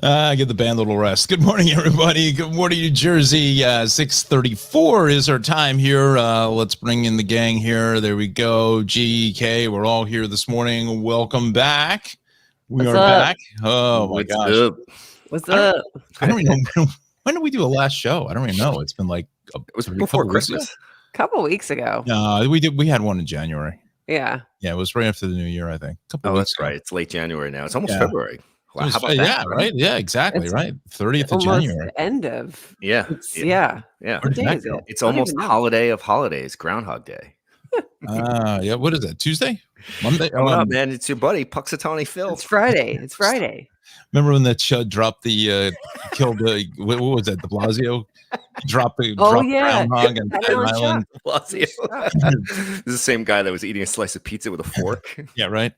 Give the band a little rest. Good morning, everybody. Good morning, New Jersey. 6:34 is our time here. Let's bring in the gang here. There we go. GK, we're all here this morning. Welcome back. We What's are up? Back. Oh, my What's gosh. up? What's up? I don't even know. When did we do a last show? I don't even know. It's been like It was before Christmas. A couple weeks ago. No, we did. We had one in January. Yeah. Yeah, it was right after the new year, I think. Oh, that's right. It's late January now. It's almost Yeah. February. Wow, how about that? Yeah, right. Yeah, exactly. It's right. 30th of Almost January. the end of. Yeah. Yeah. Yeah. Where'd What day that is go? it? It's I don't almost even know. holiday of holidays, Groundhog Day. Yeah. What is that? Tuesday? Monday? Coming up, man. It's your buddy, Puxatawny Phil. It's Friday. It's Friday. Remember when that Chud dropped the killed the what was that? De Blasio dropped the Yeah. groundhog and That Staten one Island. Blasio. This is the same guy that was eating a slice of pizza with a fork. Yeah, right.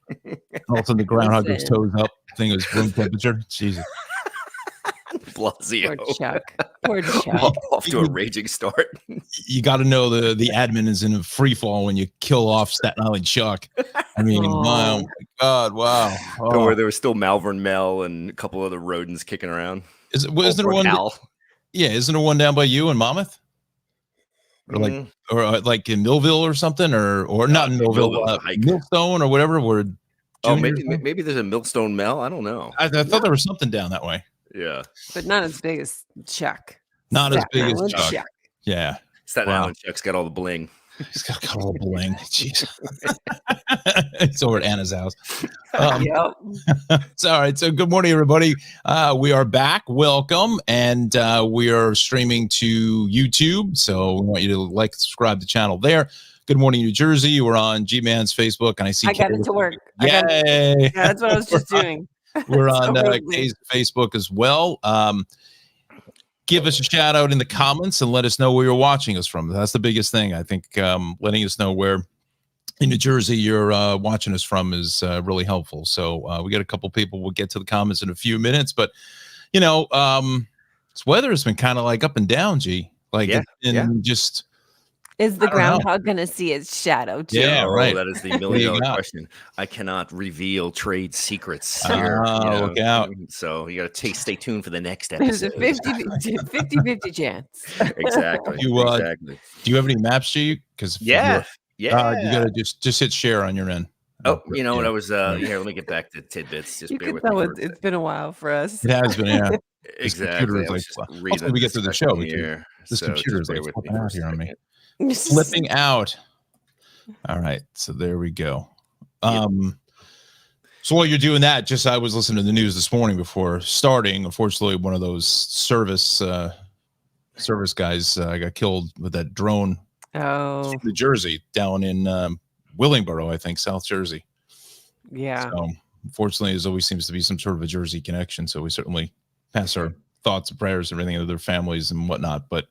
All of a sudden the groundhog goes Listen. toes up. Thing was room temperature. Jesus. Blasio. Poor Chuck. Poor Chuck. Off to a raging start. You got to know the admin is in a free fall when you kill off Staten Island Chuck. I mean, Oh. wow, my God, wow. Don't worry, there was still Malvern Mel and a couple other rodents kicking around. Isn't there Or one? Al. Yeah, isn't there one down by you in Monmouth? Or like, Mm, or like in Millville or something, or not in Millville, Millville's a hike. Millstone or whatever. Where oh, Junior- maybe there's a Millstone Mel. I don't know. I thought there was something down that way. Yeah. But not as big as Chuck. Not as Staten big as Island Chuck. Yeah, Staten Wow. Island Chuck's got all the bling. he's got all the bling. Jeez, it's over at Anna's house. Um, Yep. It's all right. So, good morning, everybody. We are back. Welcome, and we are streaming to YouTube. So, we want you to like, subscribe to the channel there. Good morning, New Jersey. We're on G-Man's Facebook, and I see. I got it to work. Yeah, Yay! that's what I was just doing. We're on Totally. Kay's Facebook as well. Give us a shout out in the comments and let us know where you're watching us from. That's the biggest thing. I think letting us know where in New Jersey you're watching us from is really helpful. So we got a couple people. We'll get to the comments in a few minutes. But, you know, this weather has been kind of like up and down, G. Like, Yeah, it's been just, Is the I don't know. groundhog going to see its shadow too? Yeah, right. That is the There you million go. dollar question. I cannot reveal trade secrets here. Look out. So you got to stay tuned for the next There's a episode. 50-50 chance. Exactly. You, exactly. do you have any maps, G? Because Yeah. Yeah. you got to just hit share on your end. Oh, you know what? Yeah. I was here. Let me get back to tidbits. Just You bear can with me. tell for a it's been a while for us. It has been, yeah. This Exactly. computer is I was like, just well, reading hopefully we get through the show. discussion here. This So computer just is bear like with me flipping for a out here on me. second. Flipping out. All right, so there we go. So while you're doing that, just I was listening to the news this morning before starting. Unfortunately, one of those service guys got killed with that drone Oh, from New Jersey down in Willingboro, I think, South Jersey. yeah. So unfortunately, there always seems to be some sort of a Jersey connection. So we certainly pass our thoughts and prayers and everything to their families and whatnot. But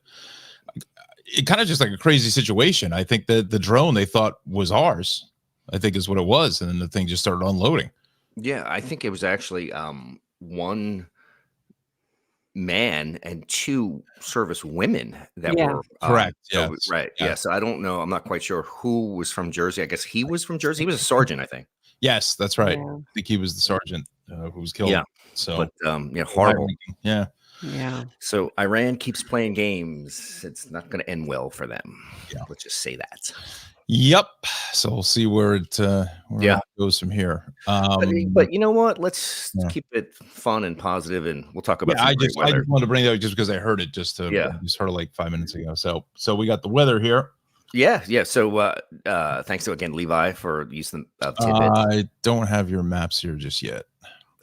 it kind of just like a crazy situation. I think that the drone they thought was ours, I think is what it was. And then the thing just started unloading. Yeah, I think it was actually one man and two service women that Yeah. were Correct, so- yes. right. Yeah. Yeah. So I don't know. I'm not quite sure who was from Jersey. I guess he was from Jersey. He was a sergeant, I think. Yes, that's right. Yeah. I think he was the sergeant who was killed. Yeah. So But yeah, horrible. Yeah. Yeah. So Iran keeps playing games. It's not going to end well for them. Yeah. Let's just say that. Yep. So we'll see where it goes from here. But you know what? Let's Yeah. keep it fun and positive, and we'll talk about Yeah, some I great just weather. wanted to bring that up just because I heard it I just heard it like 5 minutes ago. So we got the weather here. Yeah. So thanks to again Levi for using the tidbits. I don't have your maps here just yet.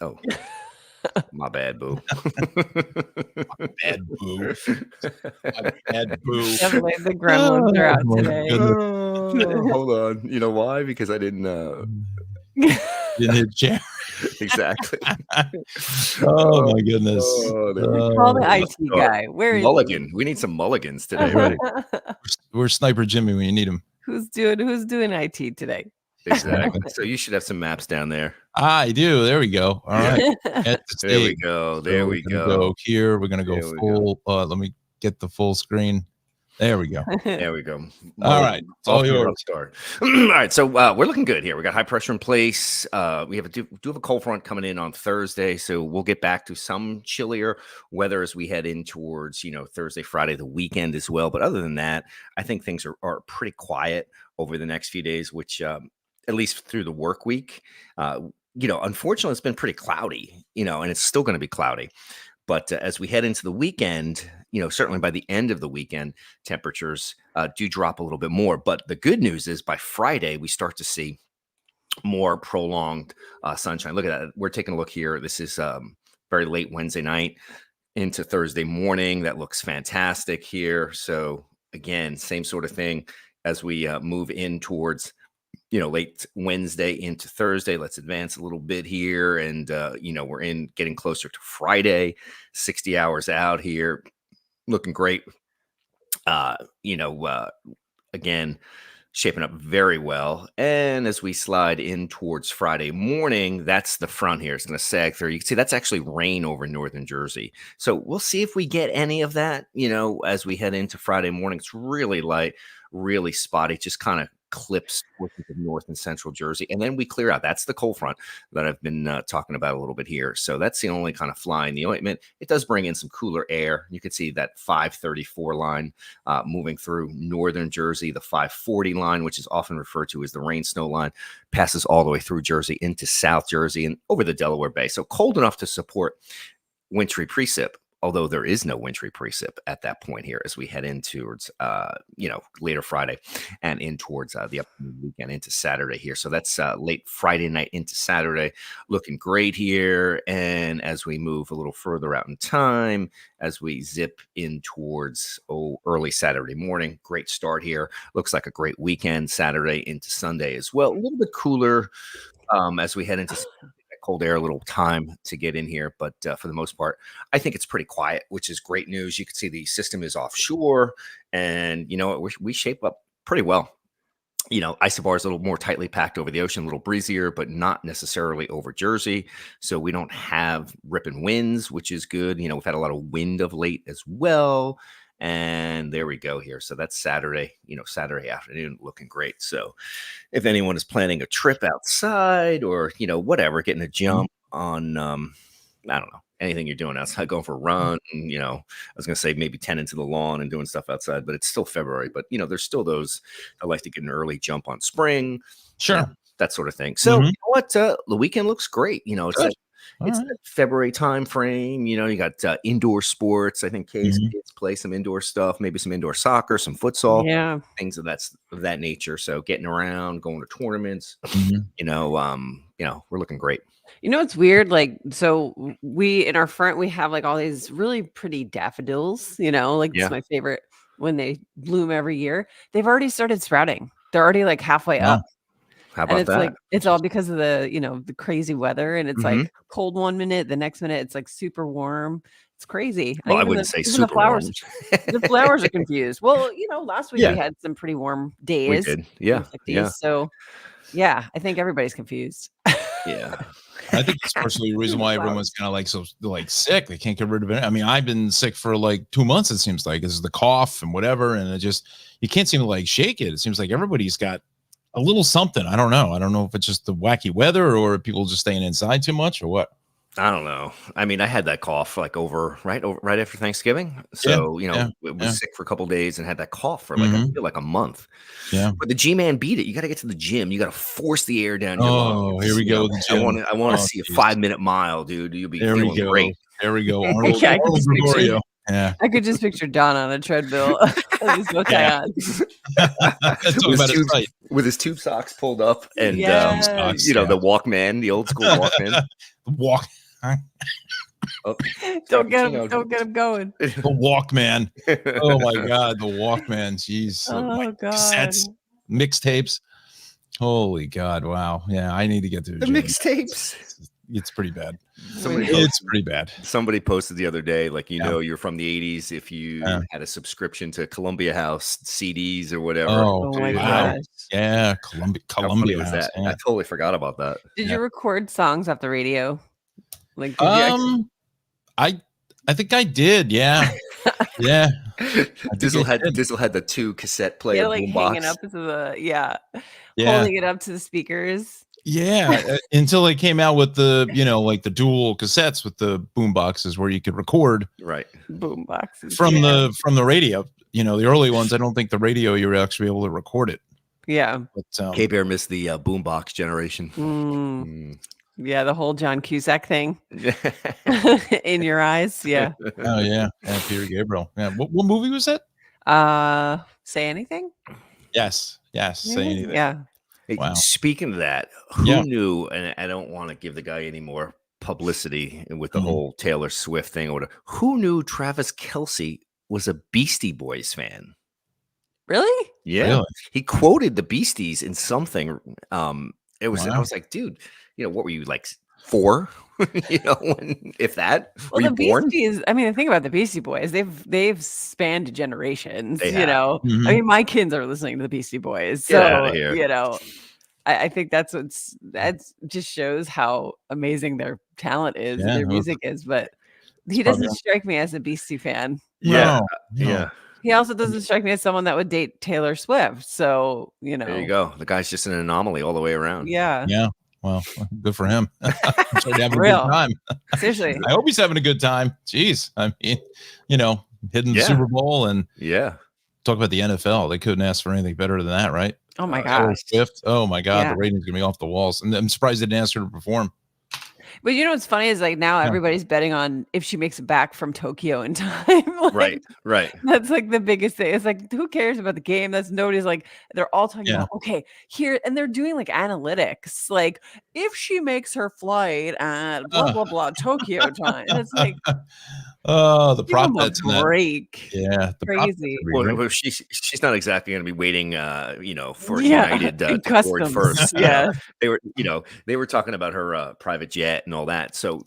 Oh, my bad, boo. Bad boo. Bad boo. Definitely the gremlins are out Oh, my today. goodness. Hold on. You know why? Because I didn't Didn't hit chair. exactly. Oh my goodness. Oh, there we go. Call the Oh, IT guy. Where is Mulligan. We need some mulligans he? today. Right. Where's Sniper Jimmy when you need him? Who's doing IT today? Exactly. So you should have some maps down there. I do. There we go. All right. At the There we stage. go. So there we're we gonna go. Here we're gonna go There we full. Let me get the full screen. There we go. There we go. All right. It's all Off to a yours. rough start. All right. So we're looking good here. We got high pressure in place. We have do have a cold front coming in on Thursday. So we'll get back to some chillier weather as we head in towards, Thursday, Friday, the weekend as well. But other than that, I think things are pretty quiet over the next few days, which at least through the work week, unfortunately, it's been pretty cloudy, and it's still going to be cloudy. But as we head into the weekend, certainly by the end of the weekend, temperatures do drop a little bit more. But the good news is by Friday, we start to see more prolonged sunshine. Look at that. We're taking a look here. This is very late Wednesday night into Thursday morning. That looks fantastic here. So again, same sort of thing as we move in towards late Wednesday into Thursday. Let's advance a little bit here. And, we're getting closer to Friday, 60 hours out here, looking great. Again, shaping up very well. And as we slide in towards Friday morning, that's the front here. It's going to sag through. You can see that's actually rain over northern Jersey. So we'll see if we get any of that, as we head into Friday morning. It's really light, really spotty, just kind of clips portions of north and central Jersey, and then we clear out. That's the cold front that I've been talking about a little bit here. So that's the only kind of fly in the ointment. It does bring in some cooler air. You can see that 534 line moving through northern Jersey. The 540 line, which is often referred to as the rain snow line, passes all the way through Jersey into South Jersey and over the Delaware Bay. So cold enough to support wintry precip, although there is no wintry precip at that point here as we head in towards, later Friday and in towards the upcoming weekend into Saturday here. So that's late Friday night into Saturday, looking great here. And as we move a little further out in time, as we zip in towards early Saturday morning, great start here. Looks like a great weekend, Saturday into Sunday as well. A little bit cooler as we head into cold air, a little time to get in here, but for the most part, I think it's pretty quiet, which is great news. You can see the system is offshore, and we shape up pretty well. Isobar is a little more tightly packed over the ocean, a little breezier, but not necessarily over Jersey. So we don't have ripping winds, which is good. We've had a lot of wind of late as well. And there we go here. So that's Saturday, Saturday afternoon, looking great. So if anyone is planning a trip outside or, whatever, getting a jump on, I don't know, anything you're doing outside, going for a run, I was going to say maybe tending to the lawn and doing stuff outside, but it's still February. But, there's still those that like to get an early jump on spring. Sure. That sort of thing. So you know what? The weekend looks great. It's that February time frame. You got indoor sports. I think kids play some indoor stuff, maybe some indoor soccer, some futsal, things of that nature. So getting around, going to tournaments, we're looking great. It's weird. Like, so we in our front, we have like all these really pretty daffodils, it's my favorite when they bloom every year. They've already started sprouting. They're already like halfway up. How about it's that? Like, it's all because of the, the crazy weather, and it's like cold 1 minute, the next minute it's like super warm. It's crazy. Well, I wouldn't say super the flowers. warm. The flowers are confused. Well, last week we had some pretty warm days. We did. Yeah. So, yeah, I think everybody's confused. Yeah. I think it's partially the reason why everyone's kind of like sick. They can't get rid of it. I mean, I've been sick for like 2 months. It seems like it's the cough and whatever, and you can't seem to shake it. It seems like everybody's got a little something. I don't know if it's just the wacky weather or people just staying inside too much or what. I don't know. I mean, I had that cough right after Thanksgiving. So, it was sick for a couple of days and had that cough for I feel like a month. Yeah. But the G-Man beat it. You got to get to the gym. You got to force the air down your lungs. Here we go. I want to see a 5-minute mile, dude. You'll be feeling great. There we go. I could just picture Don on a treadmill with his tube socks pulled up and the Walkman, the old school Walkman. Don't get him going. The Walkman. Oh my God, the Walkman. Jeez. Oh God. Cassettes, mixtapes. Holy God! Wow. Yeah, I need to get to the mixtapes. It's pretty bad. It's pretty bad. Somebody posted the other day, you're from the 80s. If you had a subscription to Columbia House CDs or whatever. Oh my gosh. Yeah, Columbia House. That? Yeah. I totally forgot about that. Did you record songs off the radio? I I think I did. Yeah. Yeah. Dizzle had the 2 cassette player like hanging up boombox. to the Yeah. holding it up to the speakers. Yeah. Until they came out with the, like the dual cassettes with the boom boxes where you could record Right. Boom boxes. from the radio. The early ones, I don't think the radio you were actually able to record it. Yeah. But K-Bear missed the boombox generation. Yeah, the whole John Cusack thing in your eyes. Yeah. Oh yeah, Peter Gabriel. Yeah. What movie was that? Say anything? Yes. Say anything. Yeah. Hey, Wow. Speaking of that, who knew? And I don't want to give the guy any more publicity with the whole Taylor Swift thing or whatever. Who knew Travis Kelce was a Beastie Boys fan? Really? Yeah, Really? he quoted the Beasties in something. It was. Wow. I was like, dude, what were you like 4? If that. Well, were the you born? Beasties. I mean, think about the Beastie Boys. They've spanned generations. They have. I mean, my kids are listening to the Beastie Boys. Get So outta here. I think that just shows how amazing their talent is, Yeah, their music is. But he doesn't strike me as a Beastie fan. Yeah, No. yeah. He also doesn't strike me as someone that would date Taylor Swift. So There you go. The guy's just an anomaly all the way around. Yeah. Yeah. Well, good for him. I'm sure he's having a Real. good time. Seriously. I hope he's having a good time. Jeez. I mean, hitting the Yeah. Super Bowl and Yeah. talk about the NFL. They couldn't ask for anything better than that, right? Oh my Taylor gosh. Swift. Oh my God. Yeah. The ratings gonna be off the walls. And I'm surprised they didn't ask her to perform. But what's funny is like now everybody's betting on if she makes it back from Tokyo in time. Like, Right. That's like the biggest thing. It's like, who cares about the game? Nobody's like, they're all talking about, okay, here, and they're doing like analytics. Like, if she makes her flight at blah, blah, blah, Tokyo time. And it's like, Oh, the give 'em prop a bets in that. break. Yeah. The prop bets Crazy. are great. Well, she's not exactly going to be waiting, for Yeah, United in to board customs. first. Yeah. They were talking about her private jet and all that. So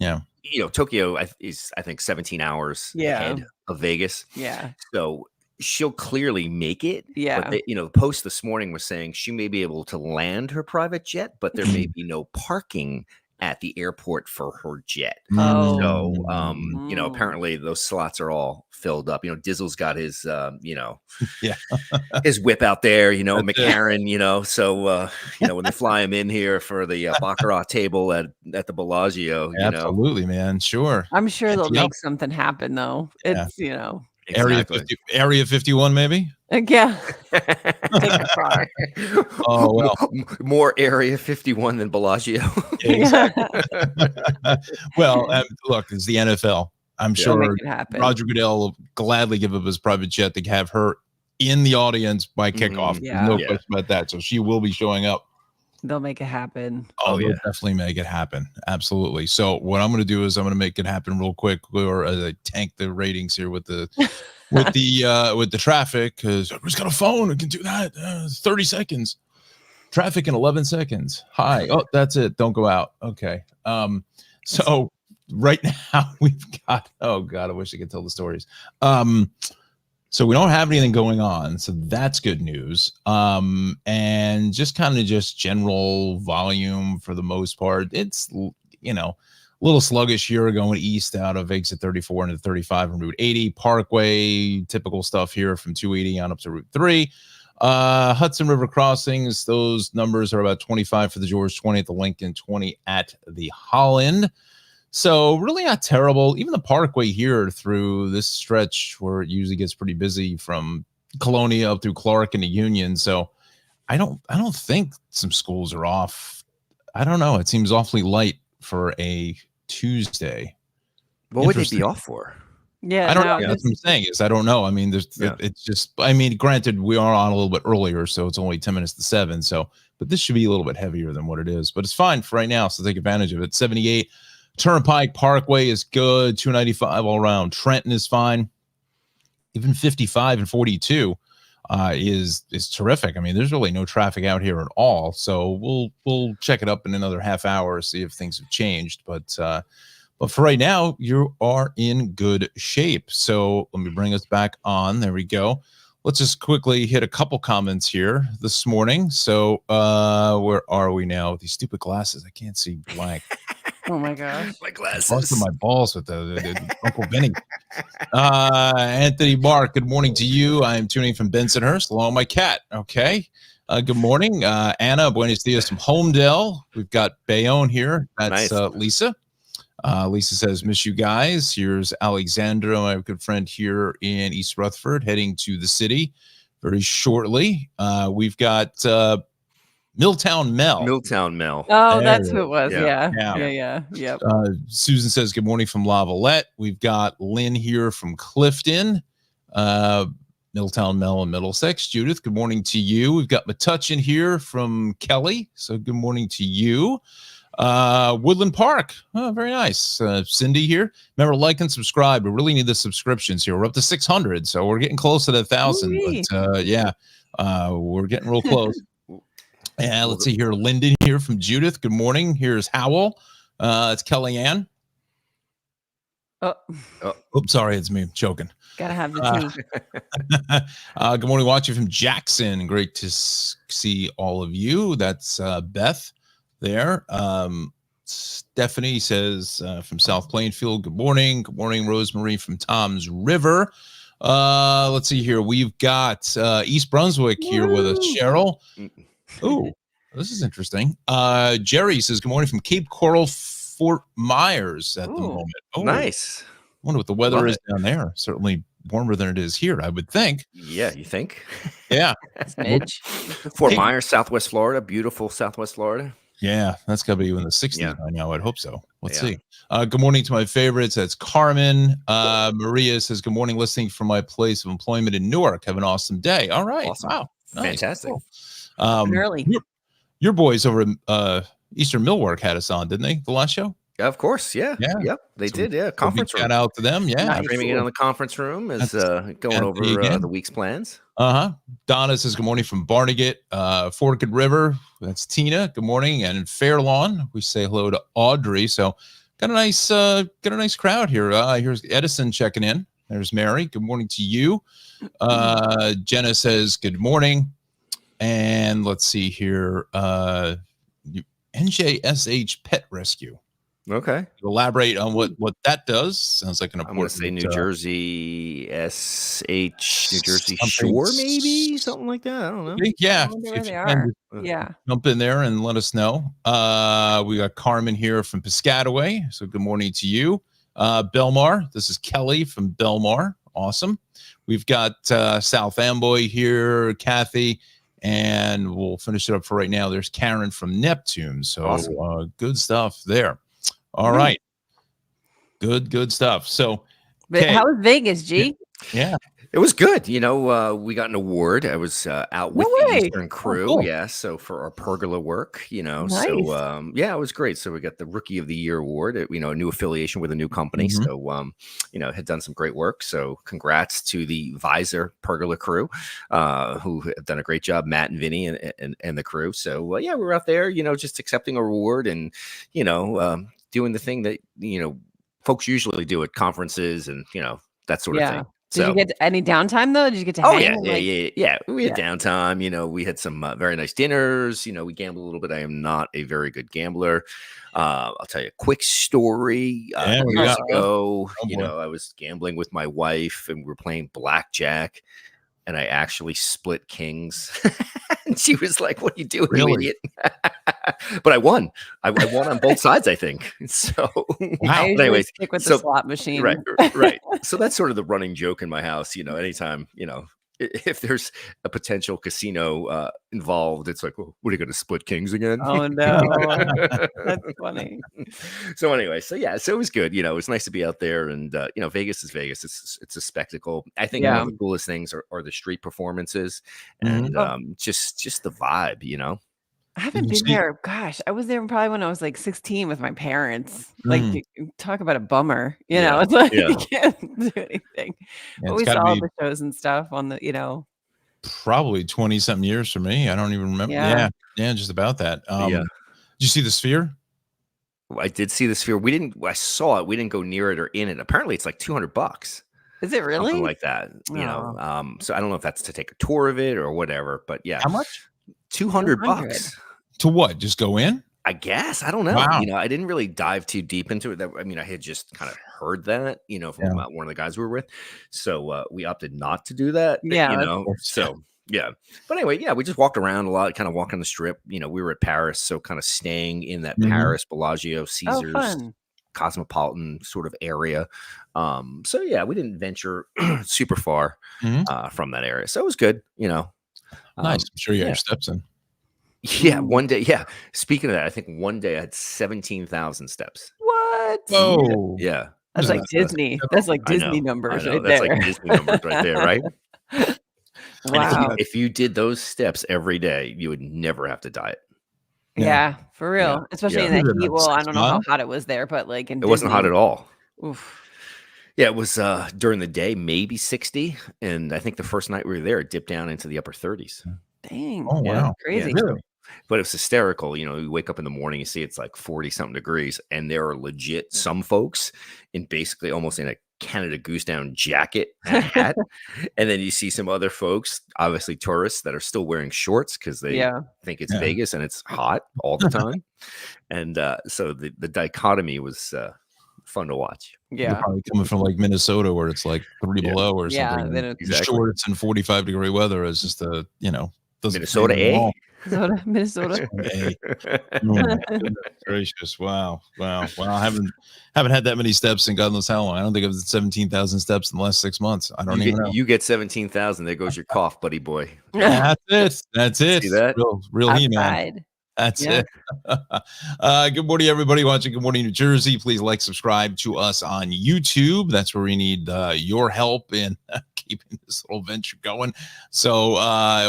Tokyo is I think 17 hours ahead of Vegas. Yeah. So she'll clearly make it. Yeah. But the Post this morning was saying she may be able to land her private jet, but there may be no parking at the airport for her jet. Oh. So, apparently those slots are all filled up. Dizzle's got his, his whip out there, McCarran, so, when they fly him in here for the Baccarat table at the Bellagio, Absolutely, man. Sure. I'm sure they'll Yep. make something happen though. It's, Exactly. Area 51, maybe. yeah. Take a car. Oh well, more Area 51 than Bellagio. exactly. Well, look, it's the NFL. I'm They'll sure make it happen. Roger Goodell will gladly give up his private jet to have her in the audience by kickoff. Yeah. No question about that. So she will be showing up. They'll make it happen. Oh, they'll definitely make it happen. Absolutely. So what I'm going to do is I'm going to make it happen real quick, or as I tank the ratings here with the with the traffic, because everybody's got a phone and can do that. 30 seconds. Traffic in 11 seconds. Hi. Oh, that's it. Don't go out. Okay. So right now we've got. Oh God, I wish I could tell the stories. So we don't have anything going on, so that's good news. And just general volume for the most part. It's a little sluggish here going east out of exit 34 into 35 on Route 80 Parkway. Typical stuff here from 280 on up to Route 3. Hudson River crossings. Those numbers are about 25 for the George, 20 at the Lincoln, 20 at the Holland. So really not terrible. Even the Parkway here through this stretch where it usually gets pretty busy from Colonia up through Clark into Union. So I don't think some schools are off. I don't know. It seems awfully light for a Tuesday. What would they be off for? Yeah, I don't know. That's what I'm saying is I don't know. I mean, it's just, granted we are on a little bit earlier, so it's only 10 minutes to 7. So, but this should be a little bit heavier than what it is, but it's fine for right now. So take advantage of it. 78 Turnpike Parkway is good. 295 all around. Trenton is fine. Even 55 and 42 is terrific. I mean, there's really no traffic out here at all. So we'll check it up in another half hour, see if things have changed. But for right now, you are in good shape. So let me bring us back on. There we go. Let's just quickly hit a couple comments here this morning. So where are we now? These stupid glasses. I can't see blank. Oh my gosh. My Busting glasses. my balls with the Uncle Vinny. Anthony Mark, good morning to you. I am tuning from Bensonhurst along with my cat. Okay. Good morning. Anna, buenos dias from Homedale. We've got Bayonne here. That's Nice. Lisa. Lisa says, miss you guys. Here's Alexandra, my good friend here in East Rutherford, heading to the city very shortly. We've got Milltown Mel. Milltown Mel. Oh, There that's it who it was. Yeah. Yeah. Yep. Susan says, good morning from Lavalette. We've got Lynn here from Clifton. Milltown Mel and Middlesex. Judith, good morning to you. We've got Metuchen here from Kelly. So good morning to you. Woodland Park. Oh, very nice. Cindy here. Remember, like and subscribe. We really need the subscriptions here. We're up to 600, so we're getting close to the 1,000. But we're getting real close. And let's see here. Lyndon here from Judith. Good morning. Here's Howell. It's Kellyanne. Oops, sorry, it's me. I'm choking. Gotta have the tea. Good morning, watching from Jackson. Great to see all of you. That's Beth there. Stephanie says from South Plainfield, good morning. Good morning, Rosemary from Tom's River. Let's see here. We've got East Brunswick here with us. Cheryl. Oh, this is interesting. Jerry says, good morning from Cape Coral, Fort Myers at the moment. Oh, nice. I wonder what the weather is down there. Certainly warmer than it is here, I would think. Yeah, you think? Yeah. Fort Myers, Southwest Florida. Beautiful Southwest Florida. Yeah, that's got to be in the 60s by now. I'd hope so. Let's see. Good morning to my favorites. That's Carmen. Maria says, good morning, listening from my place of employment in Newark. Have an awesome day. All right. Awesome. Wow. Nice. Fantastic. Cool. Early. Your boys over at Eastern Millwork had us on, didn't they? The last show? Yeah, of course. Yeah. Yep. They did. Yeah. Conference room. Shout out to them. Yeah. Nice. Streaming in on the conference room is going over the week's plans. Donna says, good morning from Barnegat, Forked River. That's Tina. Good morning. And in Fairlawn, we say hello to Audrey. So got a nice crowd here. Here's Edison checking in. There's Mary. Good morning to you. Jenna says, good morning. And let's see here. NJSH Pet Rescue. Okay. Elaborate on what that does. Sounds like an important. I'm going to say New Jersey SH, New Jersey Shore, maybe something like that. I don't know. Yeah. If they are. Jump in there and let us know. We got Carmen here from Piscataway. So good morning to you. Belmar. This is Kelly from Belmar. Awesome. We've got South Amboy here, Kathy. And we'll finish it up for right now. There's Karen from Neptune. So awesome. Good stuff there. All right. Good stuff. So how was Vegas, G? Yeah. It was good. We got an award. I was out with the Eastern crew. Oh, cool. Yeah. So for our pergola work, nice. So it was great. So we got the Rookie of the Year award, a new affiliation with a new company. So, had done some great work. So congrats to the Visor pergola crew, who have done a great job, Matt and Vinny and the crew. So, we were out there, just accepting a reward and, doing the thing that, folks usually do at conferences and, that sort of thing. Did you get any downtime though? Did you get to hang? Yeah. We had downtime. We had some very nice dinners. We gambled a little bit. I am not a very good gambler. I'll tell you a quick story. Years ago, I was gambling with my wife and we were playing blackjack. And I actually split kings. And she was like, what are you doing, you idiot? But I won. I won on both sides, I think. So, anyways, stick with the slot machine. Right. So that's sort of the running joke in my house. Anytime, if there's a potential casino involved, it's like, well, what are you going to split kings again? Oh, no. That's funny. So anyway, so it was good. It was nice to be out there and, Vegas is Vegas. It's a spectacle. I think one of the coolest things are the street performances and just the vibe, I haven't been there. Gosh, I was there probably when I was like 16 with my parents. Like, talk about a bummer. It's like you can't do anything. But we saw all the shows and stuff on the, probably 20 something years for me. I don't even remember. Yeah, just about that. Did you see the Sphere? I did see the Sphere. I saw it. We didn't go near it or in it. Apparently, it's like $200. Is it really? Something like that. So I don't know if that's to take a tour of it or whatever. But yeah, how much? $200. To what? Just go in? I guess. I don't know. Wow. You know, I didn't really dive too deep into it. I mean, I had just kind of heard that, you know, from one of the guys we were with. So we opted not to do that, Yeah, you that's know. cool. So yeah. But anyway, yeah, we just walked around a lot, kind of walking the strip. You know, we were at Paris, so kind of staying in that Mhm. Paris, Bellagio, oh Caesars, fun. cosmopolitan sort of area. So yeah, we didn't venture super far Mhm. from that area. So it was good, you know. Nice. I'm sure you got yeah. your steps in. Yeah, Mm. one day. Yeah. Speaking of that, I think one day I had 17,000 steps. What? Whoa. Yeah. That's Yeah, like Disney. That's like I Disney know. I numbers know. right That's like there. Disney numbers right there, right? And Wow. if you did those steps every day, you would never have to diet. Yeah, for Yeah. real. Especially Yeah. in the What is heat. that, Well, I 6 don't know how miles? hot it was there, but like in It wasn't hot Disney, at all. oof. Yeah, it was during the day, maybe 60. And I think the first night we were there, it dipped down into the upper 30s. Dang. Oh, Yeah. wow. Crazy. So, Really? but it was hysterical. You know, you wake up in the morning, you see it's like 40 something degrees, and there are legit some folks in basically almost in a Canada Goose down jacket and a hat. And then you see some other folks, obviously tourists, that are still wearing shorts because they Yeah. think it's Yeah. Vegas and it's hot all the time. And so the dichotomy was fun to watch. They're Yeah. probably coming from like Minnesota where it's like 3 Yeah. below or Yeah. something. Then it's Exactly. Shorts and 45-degree weather is just a, doesn't Minnesota, phase me at eh? all. Minnesota. Hey. Oh my goodness gracious. Wow. I haven't had that many steps in God knows how long. I don't think I've 17,000 steps in the last 6 months. I don't even know. You get 17,000. There goes your cough, buddy boy. That's it. That's it. See that? Real He-Man. Outside. That's Yeah. it. Good morning, everybody watching Good Morning New Jersey. Please like, subscribe to us on YouTube. That's where we need your help in keeping this little venture going. So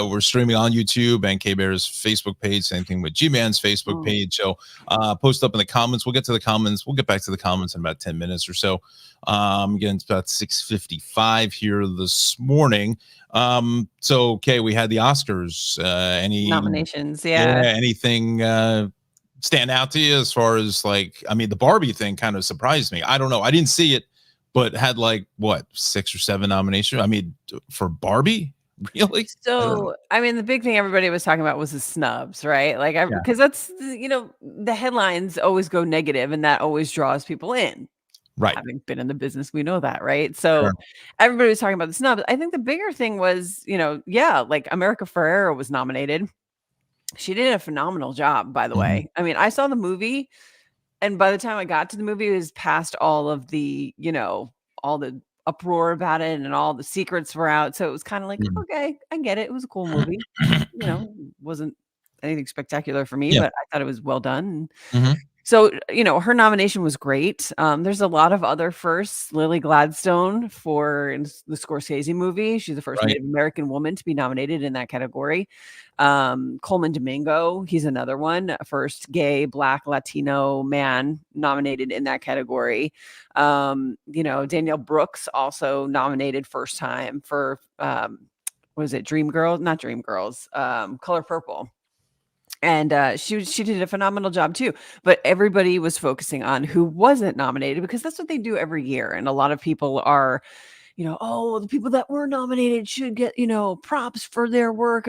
we're streaming on YouTube and K-Bear's Facebook page. Same thing with G-Man's Facebook page. So post up in the comments. We'll get to the comments. We'll get back to the comments in about 10 minutes or so. Again, it's about 6:55 here this morning. So okay, we had the Oscars. Any Nominations. Yeah. anything stand out to you as far as like, I mean, the Barbie thing kind of surprised me. I don't know. I didn't see it, but had like what, 6 or 7 nominations. I mean, for Barbie, really? So, I mean, the big thing everybody was talking about was the snubs, right? Like, Yeah. because that's, the headlines always go negative and that always draws people in. Right. Having been in the business, we know that, right? So Sure. everybody was talking about the snubs. I think the bigger thing was, like America Ferrera was nominated. She did a phenomenal job, by the way. I mean, I saw the movie, and by the time I got to the movie, it was past all of the, all the uproar about it and all the secrets were out. So it was kind of like, okay, I get it. It was a cool movie. Wasn't anything spectacular for me, but I thought it was well done. So, her nomination was great. There's a lot of other firsts. Lily Gladstone for the Scorsese movie. She's the first Native American woman to be nominated in that category. Coleman Domingo, he's another one. First gay, Black, Latino man nominated in that category. Danielle Brooks also nominated first time for, was it Dreamgirls? Not Dreamgirls, Color Purple. And she did a phenomenal job too. But everybody was focusing on who wasn't nominated because that's what they do every year. And a lot of people are, the people that were nominated should get, props for their work.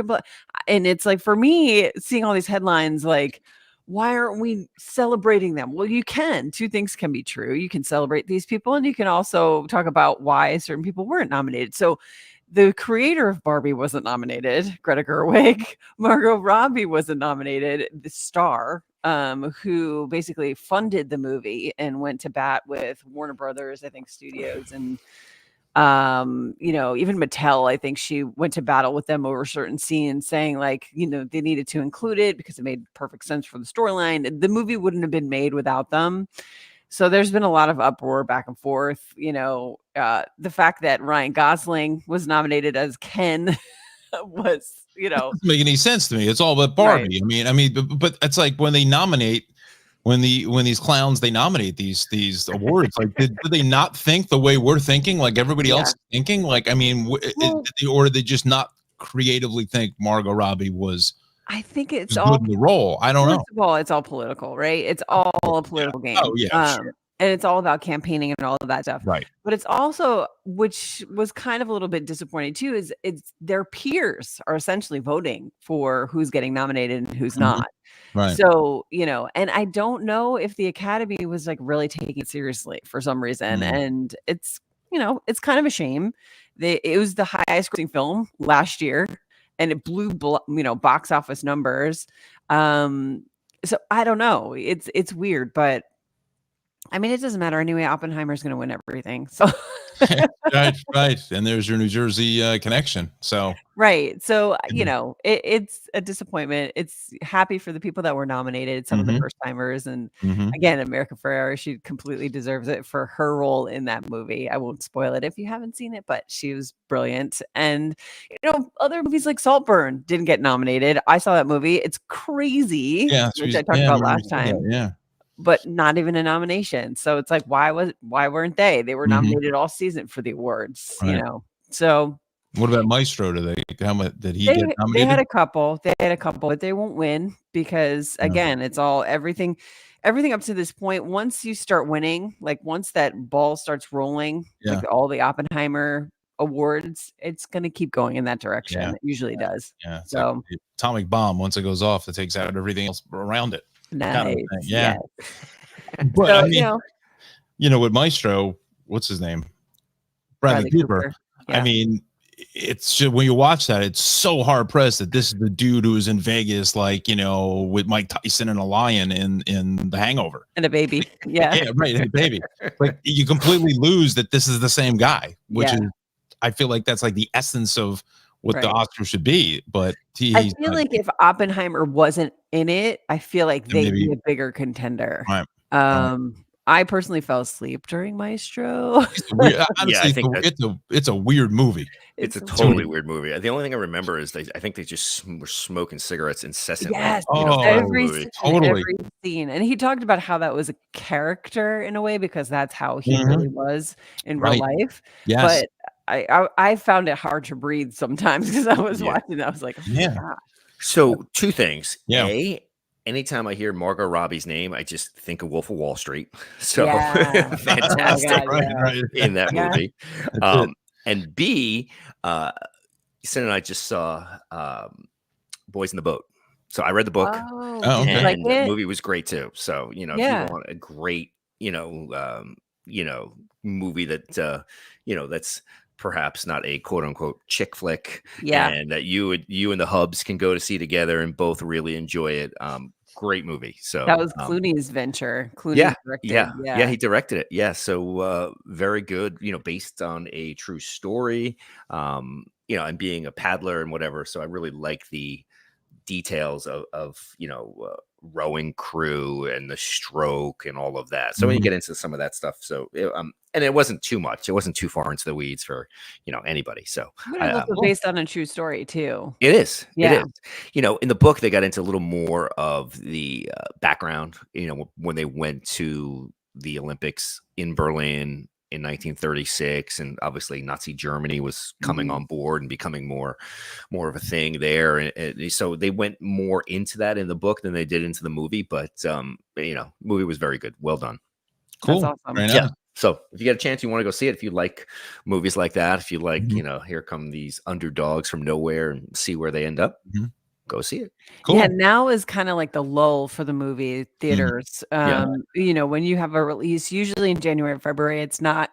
And it's like, for me, seeing all these headlines, like, why aren't we celebrating them? Well, you can. 2 things can be true. You can celebrate these people, and you can also talk about why certain people weren't nominated. So the creator of Barbie wasn't nominated, Greta Gerwig. Margot Robbie wasn't nominated, the star, who basically funded the movie and went to bat with Warner Brothers, I think, Studios, and even Mattel. I think she went to battle with them over certain scenes, saying like, they needed to include it because it made perfect sense for the storyline. The movie wouldn't have been made without them. So there's been a lot of uproar back and forth. The fact that Ryan Gosling was nominated as Ken was, doesn't make any sense to me. It's all about Barbie. Right. I mean, but it's like when they nominate, when these clowns, they nominate these awards, like did they not think the way we're thinking, like everybody else is thinking? Like, I mean, or did they just not creatively think Margot Robbie was? I think it's all the role. I don't know. First of all, it's all political, right? It's all a political game. Oh yeah. Sure. and it's all about campaigning and all of that stuff. Right. But it's also, which was kind of a little bit disappointing too, is it's their peers are essentially voting for who's getting nominated and who's not. Right. So, and I don't know if the Academy was like really taking it seriously for some reason. And it's, it's kind of a shame. It was the highest grossing film last year and it blew, box office numbers. So I don't know. It's weird, but I mean, it doesn't matter anyway. Oppenheimer's going to win everything. So right. And there's your New Jersey connection. So right. So, it's a disappointment. It's happy for the people that were nominated, some of the first timers. And again, America Ferrera, she completely deserves it for her role in that movie. I won't spoil it if you haven't seen it, but she was brilliant. And, other movies like Saltburn didn't get nominated. I saw that movie. It's crazy, which I talked about last time. Yeah. But not even a nomination. So it's like, why weren't they? They were nominated all season for the awards, So what about Maestro? Did he get nominated? They had a couple, but they won't win because again, it's all everything up to this point. Once you start winning, like once that ball starts rolling, like all the Oppenheimer awards, it's going to keep going in that direction. It usually does. Yeah. So like atomic bomb, once it goes off, it takes out everything else around it. Nice. Yeah. But so, I mean, with Maestro, what's his name? Bradley Cooper. Yeah. I mean, it's just, when you watch that, it's so hard pressed that this is the dude who was in Vegas, like, with Mike Tyson and a lion in The Hangover. And a baby. Yeah. Yeah, right. And a baby. Like you completely lose that this is the same guy, which is, I feel like that's like the essence of what the Oscar should be. But I feel like if Oppenheimer wasn't in it, I feel like they'd be a bigger contender. Right. I personally fell asleep during Maestro. Honestly, I think it's a weird movie. It's a totally weird movie. The only thing I remember is I think they just were smoking cigarettes incessantly. Yes, every scene. And he talked about how that was a character in a way because that's how he really was in real life. Yes. But I found it hard to breathe sometimes because I was watching that. I was like, oh my gosh. So two things. Anytime I hear Margot Robbie's name, I just think of Wolf of Wall Street. So fantastic in that movie. And B, Sin and I just saw Boys in the Boat. So I read the book, and the movie was great too. So if you want a great, movie that that's perhaps not a quote unquote chick flick, and that you and the hubs can go to see together and both really enjoy it. Great movie. So that was Clooney's venture. Clooney directed. He directed it. Yeah, so very good. Based on a true story. And being a paddler and whatever. So I really like the details of rowing crew and the stroke and all of that. So when you get into some of that stuff, so and it wasn't too much. It wasn't too far into the weeds for anybody. So it's also based on a true story too. It is. Yeah. It is. In the book they got into a little more of the background. When they went to the Olympics in Berlin in 1936, and obviously Nazi Germany was coming on board and becoming more of a thing there, and so they went more into that in the book than they did into the movie. But movie was very good, well done. Cool. That's awesome. Right. Yeah. So if you get a chance, you want to go see it. If you like movies like that, if you like, here come these underdogs from nowhere and see where they end up. Go see it. Cool. Yeah, now is kind of like the lull for the movie theaters. When you have a release, usually in January, February, it's not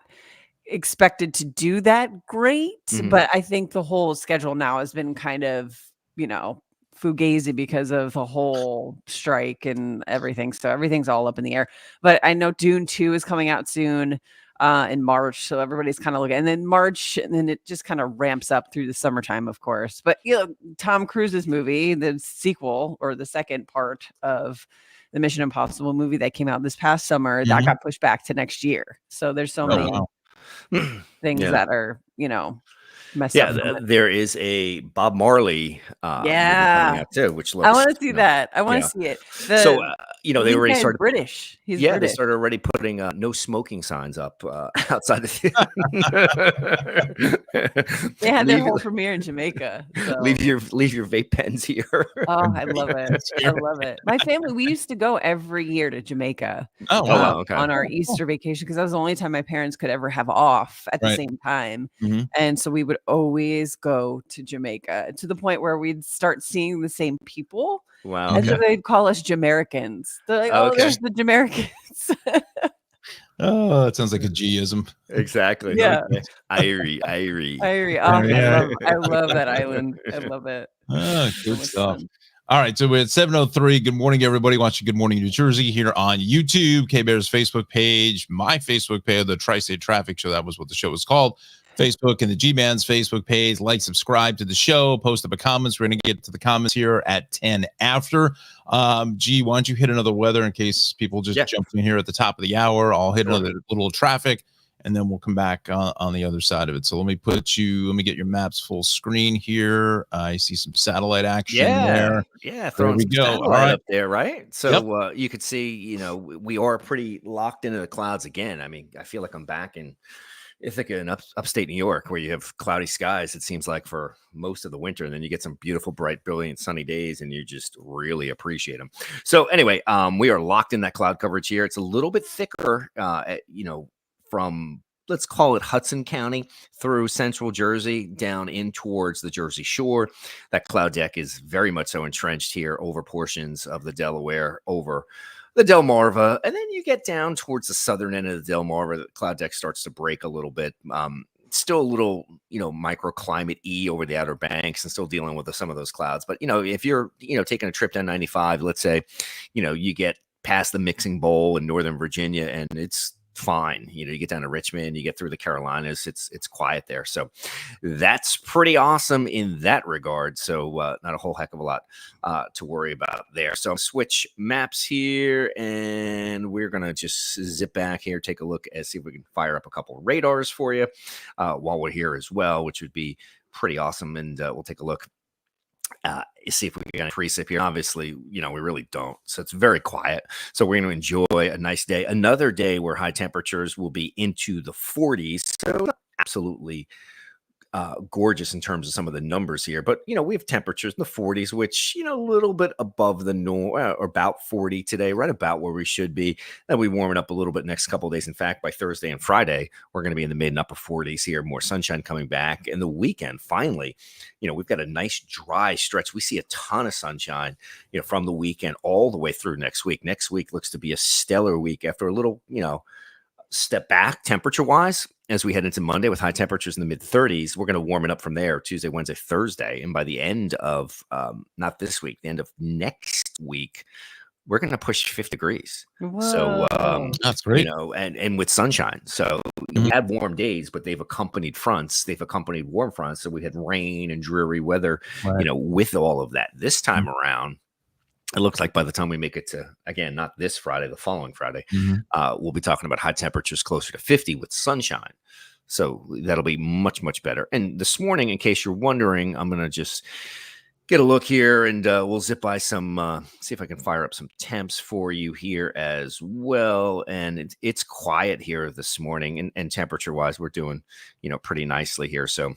expected to do that great. But I think the whole schedule now has been kind of, fugazi because of the whole strike and everything. So everything's all up in the air. But I know Dune 2 is coming out soon. In March, so everybody's kind of looking, and then March, and then it just kind of ramps up through the summertime, of course. But Tom Cruise's movie, the sequel or the second part of the Mission Impossible movie that came out this past summer, that got pushed back to next year. So there's so many things that are mess Yeah, up from it. there is a Bob Marley movie coming Yeah. out too, which I looks, want to see that. I want yeah. to see it. So, The they lead already guy is started. British. He's Yeah, they British. started already putting no smoking signs up outside the. They had their leave, whole premiere in Jamaica. So. leave your vape pens here. Oh, I love it. I love it. My family, we used to go every year to Jamaica Oh, Oh, wow. wow, okay. on our Cool. Easter vacation because that was the only time my parents could ever have off at the Right. same time. Mhm. And so we would always go to Jamaica to the point where we'd start seeing the same people. Wow. And so Okay. they'd call us Jamericans. They're like, oh, Okay. there's the Jamericans. Oh, that sounds like a G-ism. Exactly. Yeah. Okay. Irie. Irie. Oh, Yeah. I love that island. I love it. Ah, So good much stuff. fun. All right, so we're at 7:03. Good morning, everybody watching Good Morning New Jersey here on YouTube, K-Bear's Facebook page, my Facebook page, the Tri-State Traffic Show. That was what the show was called. Facebook and the G-Man's Facebook page. Like, subscribe to the show, post up a comments. We're going to get to the comments here at 10 after. G, why don't you hit another weather in case people just jumped in here at the top of the hour. I'll hit another little traffic, and then we'll come back on the other side of it. So let me get your maps full screen here. I see some satellite action there. Yeah, throwing we some go. All satellite right. up there, right? So you could see, we are pretty locked into the clouds again. I mean, I feel like I'm back in Ithaca in upstate New York, where you have cloudy skies, it seems like, for most of the winter, and then you get some beautiful, bright, brilliant, sunny days, and you just really appreciate them. So anyway, we are locked in that cloud coverage here. It's a little bit thicker, from, let's call it Hudson County through central Jersey down in towards the Jersey Shore. That cloud deck is very much so entrenched here over portions of the Delaware, over the Delmarva, and then you get down towards the southern end of the Delmarva. The cloud deck starts to break a little bit. Still a little, microclimate E over the Outer Banks, and still dealing with some of those clouds. But, if you're, taking a trip down 95, let's say, you get past the mixing bowl in Northern Virginia, and it's fine. You get down to Richmond, you get through the Carolinas, it's quiet there. So that's pretty awesome in that regard. So not a whole heck of a lot to worry about there. So switch maps here, and we're going to just zip back here, take a look and see if we can fire up a couple of radars for you while we're here as well, which would be pretty awesome. And we'll take a look. See if we can increase it here. Obviously, we really don't. So it's very quiet. So we're going to enjoy a nice day. Another day where high temperatures will be into the 40s. So absolutely gorgeous in terms of some of the numbers here. But, we have temperatures in the 40s, which, a little bit above the norm, or about 40 today, right about where we should be. Then we warm it up a little bit next couple of days. In fact, by Thursday and Friday, we're going to be in the mid and upper 40s here. More sunshine coming back. And the weekend, finally, we've got a nice dry stretch. We see a ton of sunshine, from the weekend all the way through next week. Next week looks to be a stellar week after a little, step back temperature wise as we head into Monday with high temperatures in the mid 30s. We're going to warm it up from there Tuesday, Wednesday, Thursday. And by the end of not this week, the end of next week, we're going to push 50 degrees. Whoa. So that's great. And with sunshine. So we had warm days, but they've accompanied fronts. They've accompanied warm fronts. So we had rain and dreary weather, with all of that. This time around, it looks like by the time we make it to, again, not this Friday, the following Friday, we'll be talking about high temperatures closer to 50 with sunshine. So that'll be much, much better. And this morning, in case you're wondering, I'm going to just get a look here, and we'll zip by some, see if I can fire up some temps for you here as well. And it's quiet here this morning, and temperature-wise, we're doing, pretty nicely here. So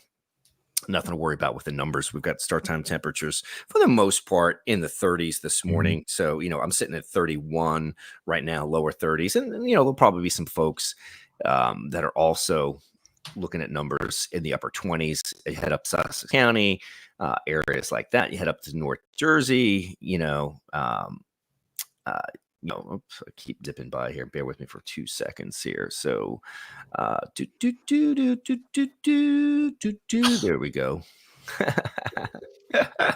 nothing to worry about with the numbers. We've got start time temperatures for the most part in the 30s this morning. So, I'm sitting at 31 right now, lower 30s. And there'll probably be some folks that are also looking at numbers in the upper 20s. You head up Sussex County, areas like that. You head up to North Jersey, oops, I keep dipping by here. Bear with me for 2 seconds here. So, there we go.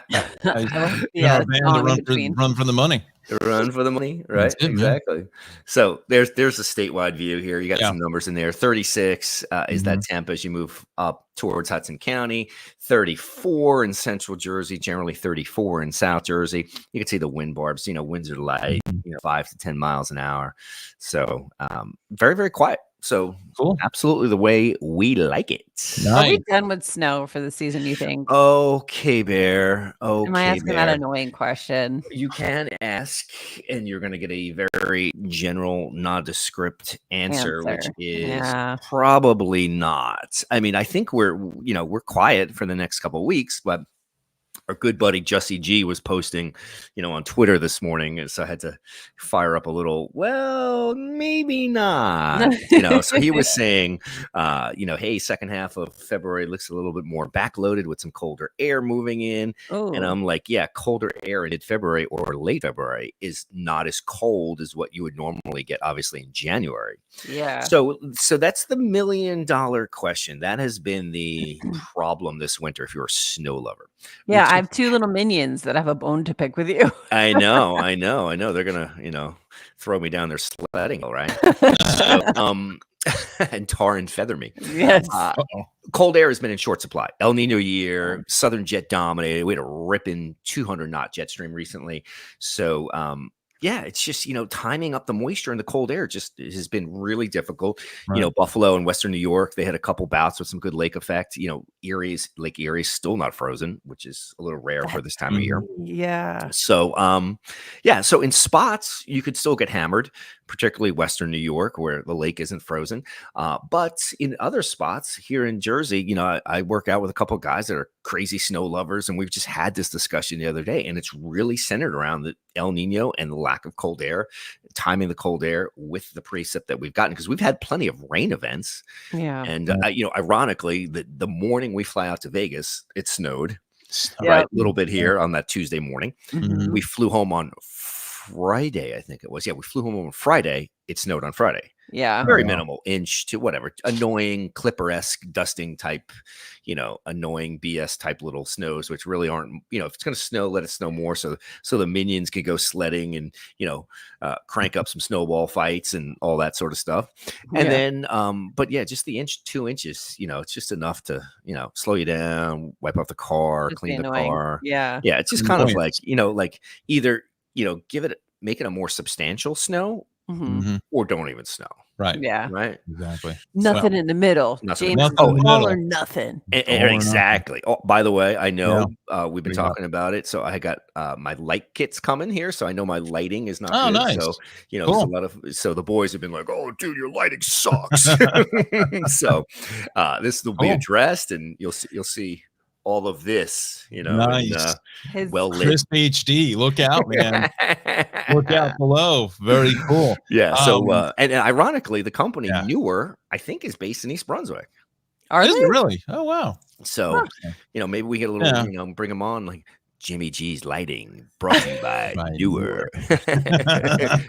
Yeah, run for the money. Run for the money, right? Exactly. So there's a statewide view here. You got some numbers in there. 36 is that temp as you move up towards Hudson County. 34 in central Jersey, generally 34 in South Jersey. You can see the wind barbs. Winds are light, 5 to 10 miles an hour. So very, very quiet So Cool. absolutely the way we like it. Are we Nice. done with snow for the season, you think? Okay, Bear. Am I Okay, asking that Bear. annoying question? You can ask, and you're going to get a very general, nondescript answer, which Answer. is Yeah. probably not. I mean, I think we're quiet for the next couple of weeks, but our good buddy Jussie G was posting, on Twitter this morning, and so I had to fire up a little. Well, maybe not. So he was saying, hey, second half of February looks a little bit more backloaded with some colder air moving in, and Oh, I'm like, yeah, colder air in mid-February or late February is not as cold as what you would normally get, obviously in January. yeah. So that's the $1 million question. That has been the problem this winter if you're a snow lover. Yeah, I have 2 little minions that have a bone to pick with you. I know. They're gonna, throw me down their sledding, all right? So, and tar and feather me. Yes. Cold air has been in short supply. El Nino year, Southern jet dominated. We had a ripping 200 knot jet stream recently. So, yeah, it's just, timing up the moisture in the cold air just has been really difficult. Right. Buffalo and Western New York, they had a couple bouts with some good lake effect. Lake Erie's still not frozen, which is a little rare for this time of year. Yeah. So, so in spots, you could still get hammered, particularly Western New York, where the lake isn't frozen. But in other spots here in Jersey, I work out with a couple of guys that are crazy snow lovers, and we've just had this discussion the other day, and it's really centered around the El Nino and the lack of cold air, timing the cold air with the precip that we've gotten, because we've had plenty of rain events. Yeah. And, ironically, the morning we fly out to Vegas, it snowed. Yeah. Right, a little bit here on that Tuesday morning. Mhm. We flew home on Friday, I think it was. Yeah, we flew home on Friday. It snowed on Friday. Yeah. Very wow. minimal, inch to whatever, annoying Clipper-esque dusting type, annoying BS type little snows, which really aren't, if it's going to snow, let it snow more. So the minions can go sledding and, crank up some snowball fights and all that sort of stuff. And then, but yeah, just the 2 inches, it's just enough to, slow you down, wipe off the car, Just clean the annoying. car. Yeah. Yeah. It's just kind of like, Annoyance. either, make it a more substantial snow Mhm. Mhm. or don't even snow. Right. Yeah. Right. Exactly. Nothing in the middle. Nothing. James, Nothing in the all middle. or nothing. All or nothing. Exactly. Oh, by the way, I know we've been What do you got? talking about it. So I got my light kits coming here. So I know my lighting is not Oh, good. nice. So, Cool. so the boys have been like, oh, dude, your lighting sucks. So this will be Cool. addressed, and you'll see all of this, Nice. His well lit. Crisp HD. Look out, man. Look out below. Very cool. Yeah. So, and ironically, the company Yeah. Newer, I think, is based in East Brunswick. Are Is they? it really? Oh, wow. So, Huh. maybe we get a little, Yeah. bring them on like Jimmy G's lighting brought to you by By Newer.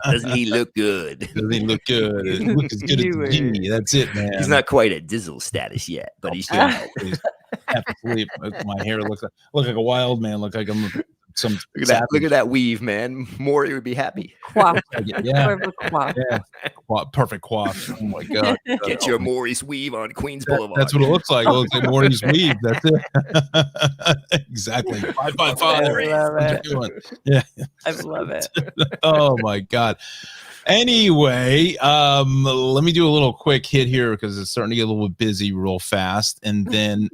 Doesn't he look good? Doesn't he look good? It looks as good as Newer. G. That's it, man. He's not quite at Dizzle status yet, but he's Yeah, getting please. Half asleep. My hair looks like a wild man. Look like I'm some. Look at that weave, man. Maury would be happy. Quaff. Yeah. Perfect quaff. Yeah. Perfect quaff. Oh my god. Get your Maury's weave on Queens Boulevard. That's what it looks like. It looks like Morty's weave. That's it. Exactly. 555. I love it. Yeah. I love it. Oh my god. Anyway, let me do a little quick hit here because it's starting to get a little bit busy real fast, and then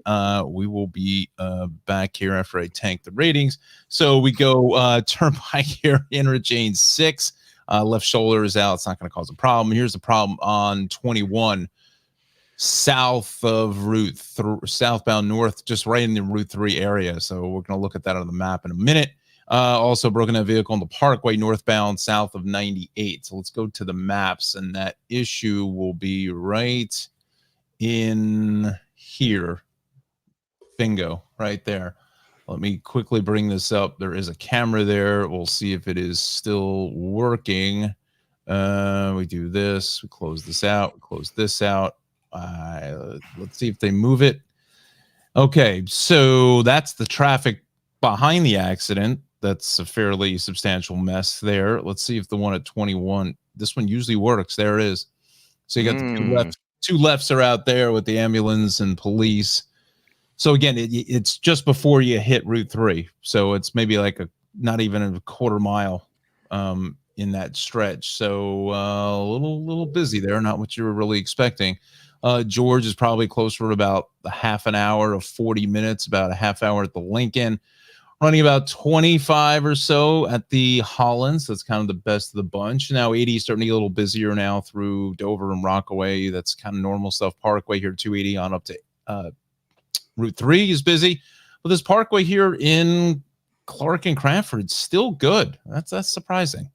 we will be back here after I tank the ratings. So we go turnpike here, interchange 6, left shoulder is out. It's not going to cause a problem. Here's the problem on 21 south of southbound north, just right in the Route 3 area. So we're going to look at that on the map in a minute. Also broken down vehicle on the Parkway northbound south of 98. So let's go to the maps, and that issue will be right in here. Bingo, right there. Let me quickly bring this up. There is a camera there. We'll see if it is still working. We do this. We close this out. We close this out. Let's see if they move it. Okay, so that's the traffic behind the accident. That's a fairly substantial mess there. Let's see if the one at 21, this one usually works. There it is. So you got the two lefts are out there with the ambulance and police. So again, it's just before you hit Route 3. So it's maybe like not even a quarter mile in that stretch. So a little busy there, not what you were really expecting. George is probably closer to about a half an hour of 40 minutes, about a half hour at the Lincoln, running about 25 or so at the Hollins. That's kind of the best of the bunch. Now 80 is starting to get a little busier now through Dover and Rockaway. That's kind of normal stuff. Parkway here, 280 on up to Route 3 is busy. But this Parkway here in Clark and Cranford still good. That's surprising.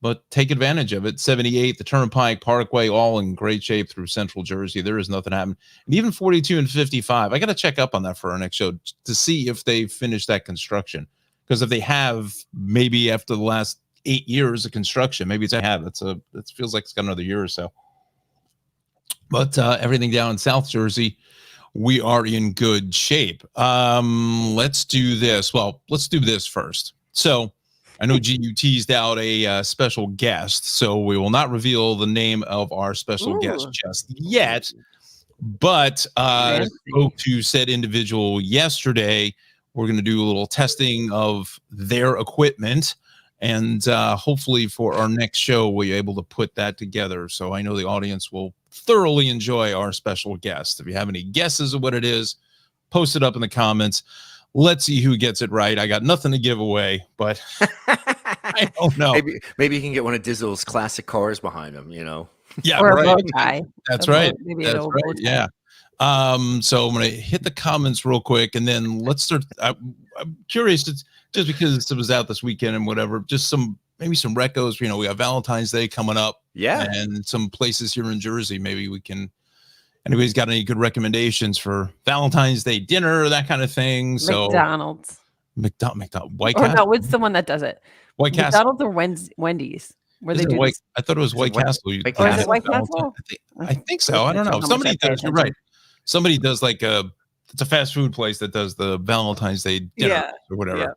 But take advantage of it. 78, the Turnpike, Parkway, all in great shape through Central Jersey. There is nothing happening. And even 42 and 55. I got to check up on that for our next show to see if they finished that construction. Because if they have, maybe after the last 8 years of construction, maybe it's have. It feels like it's got another year or so. But everything down in South Jersey, we are in good shape. Let's do this. Well, let's do this first. So I know GU teased out a special guest, so we will not reveal the name of our special guest just yet. But spoke to said individual yesterday. We're going to do a little testing of their equipment, and hopefully for our next show, we'll be able to put that together. So I know the audience will thoroughly enjoy our special guest. If you have any guesses of what it is, post it up in the comments. Let's see who gets it right. I got nothing to give away, but I don't know. Maybe you can get one of Dizzle's classic cars behind him, you know? Yeah, or right. a bow tie. That's right. Maybe That's an old right. bow tie. Yeah. So I'm going to hit the comments real quick, and then let's start. I'm curious, just because it was out this weekend and whatever, just maybe some recos. You know, we have Valentine's Day coming up. Yeah. And some places here in Jersey, maybe we can. Anybody's got any good recommendations for Valentine's Day dinner or that kind of thing? McDonald's. McDonald's. White Or Castle. no, what's the one that does it? White Castle. McDonald's or Wendy's? Where they Isn't it do White, this? I thought it was White Castle. Or is it White Castle? I think so. I don't know. Somebody does. You're right. Somebody does it's a fast food place that does the Valentine's Day dinner or whatever.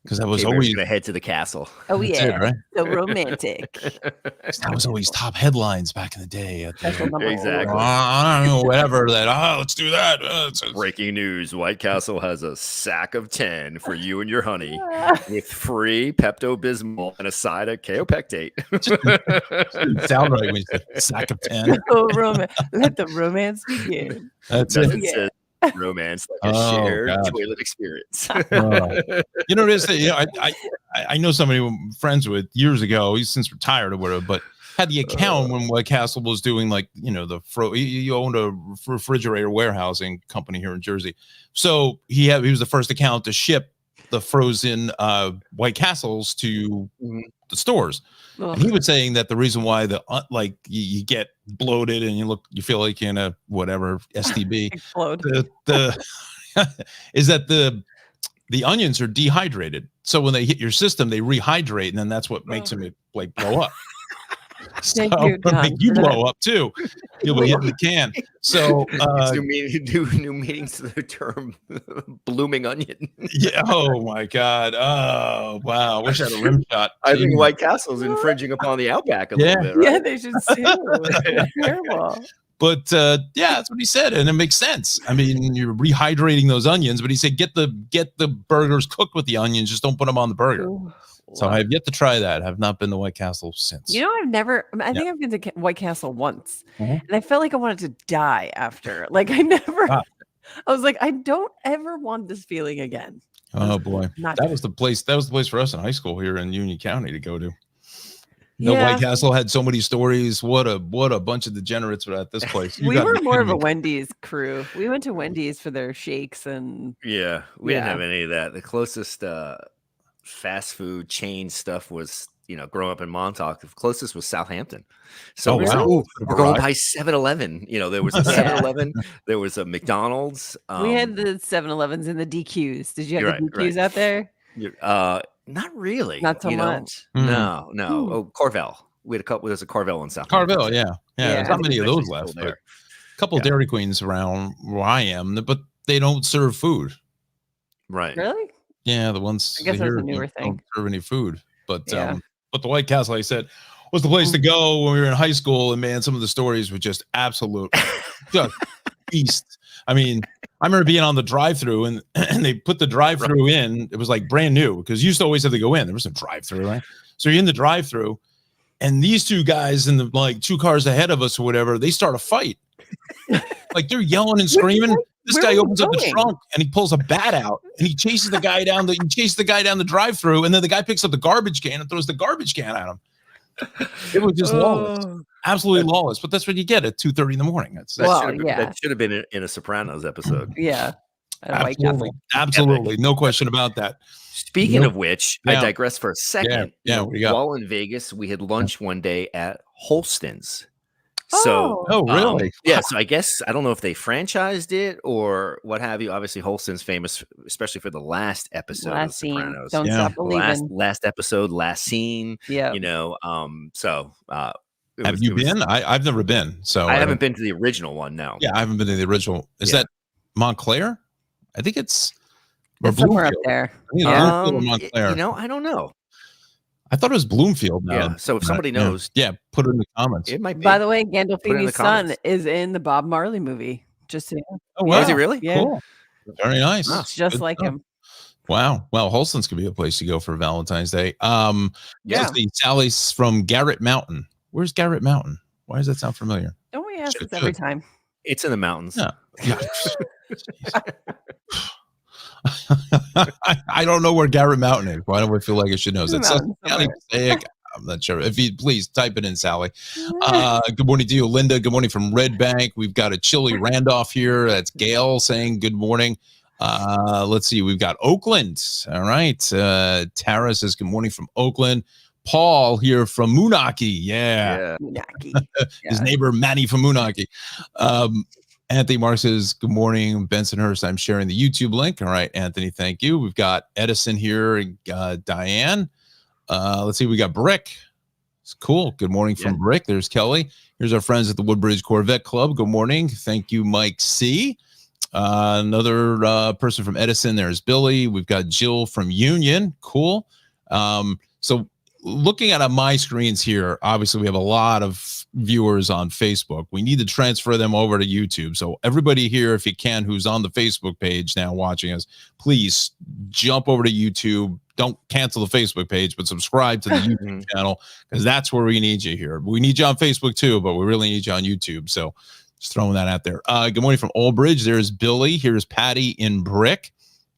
Because that was always going to head to the castle. Oh yeah, it, right? so romantic. That was always top headlines back in the day. Exactly. I don't know, whatever. Let's do that. Breaking news: White Castle has a sack of 10 for you and your honey, with free Pepto-Bismol and a side of Kaopectate. Didn't sound right when you said sack of 10. Oh, let the romance begin. That's Nothing it. says romance like a shared toilet experience. You know, I know somebody I'm friends with years ago. He's since retired or whatever, but had the account when White Castle was doing he owned a refrigerator warehousing company here in Jersey. So he was the first account to ship the frozen White Castles to the stores. And he was saying that the reason why you get bloated and you feel like you're in a whatever STB is that the onions are dehydrated. So when they hit your system, they rehydrate, and then that's what makes them blow up. So make you blow up too. You'll be hitting the can. So new meanings to the term blooming onion. Yeah. Oh my God. Oh wow. Wish I had a rim shot. I think White Castle's infringing upon the Outback a little bit. Right? Yeah, they should sue. It's terrible. But that's what he said, and it makes sense. I mean, you're rehydrating those onions, but he said get the burgers cooked with the onions, just don't put them on the burger. Ooh. So I have yet to try that. I have not been to White Castle since. You know, I think I've been to White Castle once, and I felt like I wanted to die after. Like I was like, I don't ever want this feeling again. Oh boy, that was the place. That was the place for us in high school here in Union County to go to. White Castle had so many stories. What a bunch of degenerates were at this place. We were more of a Wendy's crew. We went to Wendy's for their shakes and we didn't have any of that. The closest fast food chain stuff was, growing up in Montauk, the closest was Southampton. So we're going by 7-Eleven. There was a 7-Eleven, there was a McDonald's. We had the 7-Elevens and the DQs. Did you have the DQs out there? Not really. Not so much. No. Oh, Carvel. We had a couple. There's a Carvel in South. Carvel, yeah. There's not many of those left. But a couple of Dairy Queens around where I am, but they don't serve food. Right. Really? Yeah, the ones I guess that's a newer thing. Don't serve any food. But the White Castle, like I said, was the place to go when we were in high school. And man, some of the stories were just absolute just beasts. I mean, I remember being on the drive-through and they put the drive-through in. It was like brand new because you used to always have to go in. There was no drive-through, right? So you're in the drive-through, and these two guys in the like 2 cars ahead of us or whatever, they start a fight. Like they're yelling and screaming. This guy opens up the trunk and he pulls a bat out and he chases the guy down the drive-through, and then the guy picks up the garbage can and throws the garbage can at him. It was just lawless. Absolutely lawless, but that's what you get at 2:30 in the morning. That should have been in a Sopranos episode. Yeah, absolutely, no question about that. Speaking of which, I digress for a second. Yeah, while in Vegas, we had lunch one day at Holston's. Really? So I guess I don't know if they franchised it or what have you. Obviously, Holston's famous, especially for the last episode of Sopranos. Don't stop believing. Last episode, last scene. Yeah, have you been? I've never been. So I haven't been to the original one. No. Yeah, I haven't been to the original. Is that Montclair? I think it's somewhere up there. Montclair. I don't know. I thought it was Bloomfield. Yeah. So if somebody knows, put it in the comments. It might be. By the way, Gandolfini's son is in the Bob Marley movie. Just so you know. Oh, wow. Is he really? Yeah. Cool. Very nice. It's just like him. Wow. Well, Holston's could be a place to go for Valentine's Day. Sally's from Garrett Mountain. Where's Garrett Mountain? Why does that sound familiar? Don't we ask this every time? It's in the mountains. Yeah. I don't know where Garrett Mountain is. Why do I feel like I should know? I'm not sure. If you please type it in, Sally. Good morning to you, Linda. Good morning from Red Bank. We've got a chilly Randolph here. That's Gail saying good morning. Let's see. We've got Oakland. All right. Tara says good morning from Oakland. Paul here from Moonachie. Yeah. Moonachie. His neighbor Manny from Moonachie. Anthony Mark says, good morning, Bensonhurst. I'm sharing the YouTube link. All right, Anthony, thank you. We've got Edison here, Diane. Let's see, we got Brick. It's cool. Good morning from Brick. There's Kelly. Here's our friends at the Woodbridge Corvette Club. Good morning. Thank you, Mike C. Another person from Edison. There's Billy. We've got Jill from Union. Cool. So looking at my screens here, obviously we have a lot of viewers on Facebook. We need to transfer them over to YouTube. So everybody here, if you can, who's on the Facebook page now watching us, please jump over to YouTube. Don't cancel the Facebook page, but subscribe to the YouTube channel, because that's where we need you here. We need you on Facebook too, but we really need you on YouTube. So just throwing that out there. Good morning from Old Bridge. There's Billy. Here's Patty in Brick.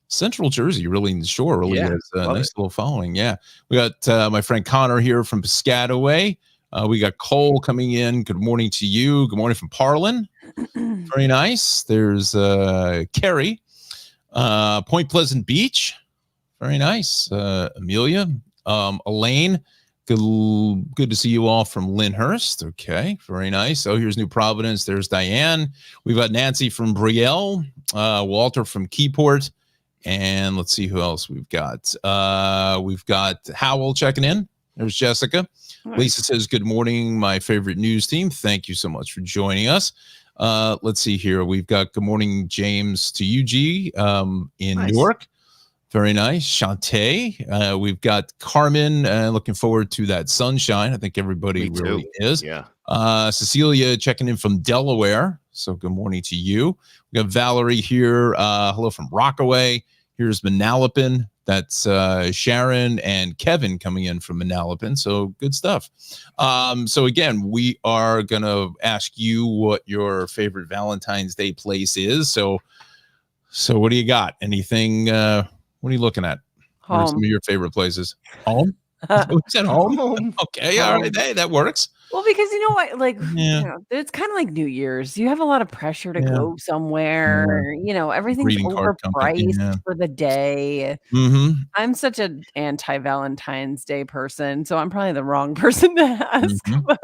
Central Jersey, really in the shore, really has a nice little following. Yeah. We got my friend Connor here from Piscataway. We got Cole coming in. Good morning to you. Good morning from Parlin. Very nice. There's Carrie. Point Pleasant Beach. Very nice. Amelia. Elaine. Good to see you all from Lyndhurst. Okay. Very nice. Oh, here's New Providence. There's Diane. We've got Nancy from Brielle. Walter from Keyport. And let's see who else we've got. We've got Howell checking in. There's Jessica. Nice. Lisa says, good morning, my favorite news team. Thank you so much for joining us. Let's see here. We've got good morning, James, to UG in Newark. Very nice. Shantae. We've got Carmen. Looking forward to that sunshine. I think everybody really is. Yeah. Cecilia checking in from Delaware. So good morning to you. We got Valerie here. Hello from Rockaway. Here's Manalapan. That's Sharon and Kevin coming in from Manalapan. So good stuff. So again, we are going to ask you what your favorite Valentine's Day place is. So what do you got? Anything? What are you looking at? What are some of your favorite places? Home? You said home? Okay. All right. Hey, that works. Well, because you know what, it's kind of like New Year's. You have a lot of pressure to go somewhere. You know, everything's overpriced for the day. Mm-hmm. I'm such an anti-Valentine's Day person, so I'm probably the wrong person to ask. But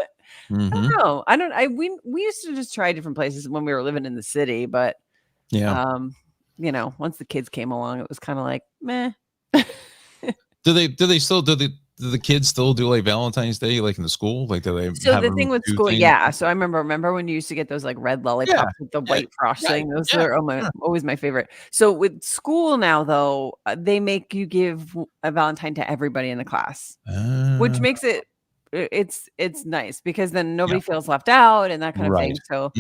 I don't know. We used to just try different places when we were living in the city, but you know, once the kids came along, it was kind of like meh. Do the kids still do like Valentine's Day, like in the school? Like, do they? So the thing with school, So I remember when you used to get those like red lollipops with the white frosting. Those are always my favorite. So with school now, though, they make you give a Valentine to everybody in the class, which makes it's nice because then nobody feels left out and that kind of thing. So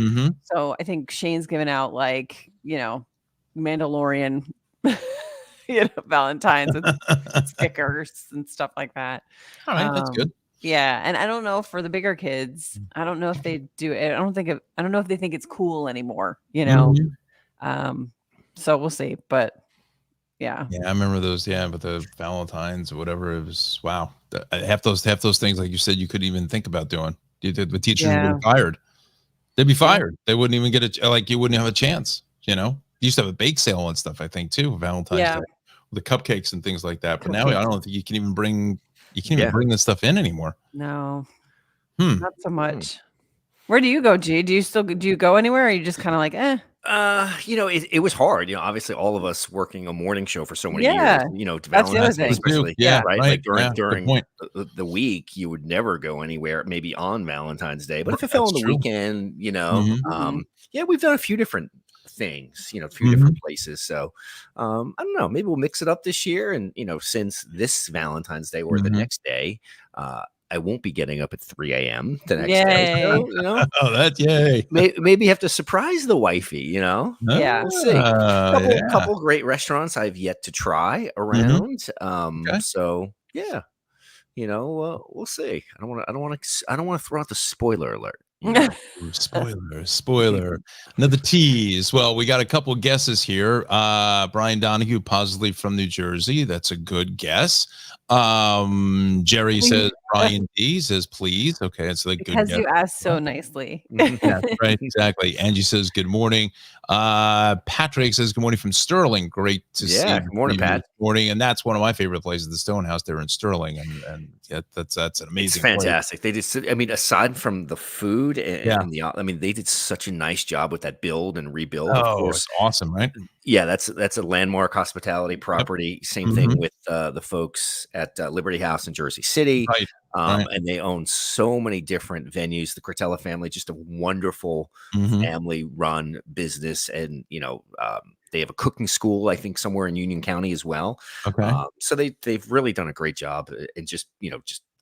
so I think Shane's given out like, you know, Mandalorian, Valentine's with stickers and stuff like that. All right, that's good. Yeah, and I don't know for the bigger kids. I don't know if they do it. I don't know if they think it's cool anymore. So we'll see. But yeah, I remember those. Yeah, but the Valentines or whatever, it was wow. Half those things, like you said, you couldn't even think about doing. The teachers would be fired. They'd be fired. They wouldn't even get you wouldn't have a chance. You used to have a bake sale and stuff, I think, too, Valentine's Day, with the cupcakes and things like that. But now I don't think you can even bring this stuff in anymore. No, not so much. Where do you go, G? Do you go anywhere, or are you just kind of like, eh? It was hard. Obviously, all of us working a morning show for so many years. That's the other thing. Especially, right. Like during the week, you would never go anywhere. Maybe on Valentine's Day, but if it fell on the weekend, we've done a few different things. A few different places. So, I don't know. Maybe we'll mix it up this year. And since this Valentine's Day or the next day, I won't be getting up at 3 a.m. the next day. So, oh, that's yay. Maybe have to surprise the wifey, Yeah. We'll see. Couple great restaurants I've yet to try around. So yeah, we'll see. I don't want to throw out the spoiler alert. Spoiler. Another tease. Well, we got a couple guesses here. Brian Donahue, positively from New Jersey. That's a good guess. Jerry says Brian D says please. Okay, it's like because good you asked so nicely. Yeah, right, exactly. Angie says good morning. Patrick says good morning from Sterling. Great to see you. Good morning, Pat. Morning, and that's one of my favorite places, the Stonehouse there in Sterling, and that's an amazing. It's fantastic. They just, aside from the food and they did such a nice job with that build and rebuild. Oh, of course, it's awesome, right? Yeah, that's a landmark hospitality property. Yep. Same thing with the folks at Liberty House in Jersey City. Right. And they own so many different venues. The Cortella family, just a wonderful family-run business, and they have a cooking school, I think, somewhere in Union County as well. Okay, so they've really done a great job, and just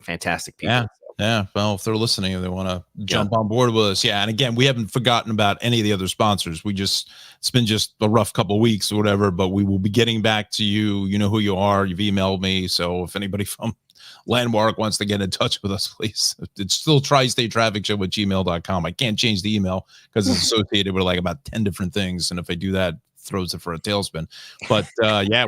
fantastic people. Yeah. Yeah, well, if they're listening and they want to jump on board with us, and again, we haven't forgotten about any of the other sponsors. It's been just a rough couple of weeks or whatever, but we will be getting back to you. You know who you are. You've emailed me, so if anybody from Landmark wants to get in touch with us, please. It's still tristatetrafficshow@gmail.com. I can't change the email because it's associated with like about 10 different things, and if I do that, throws it for a tailspin. But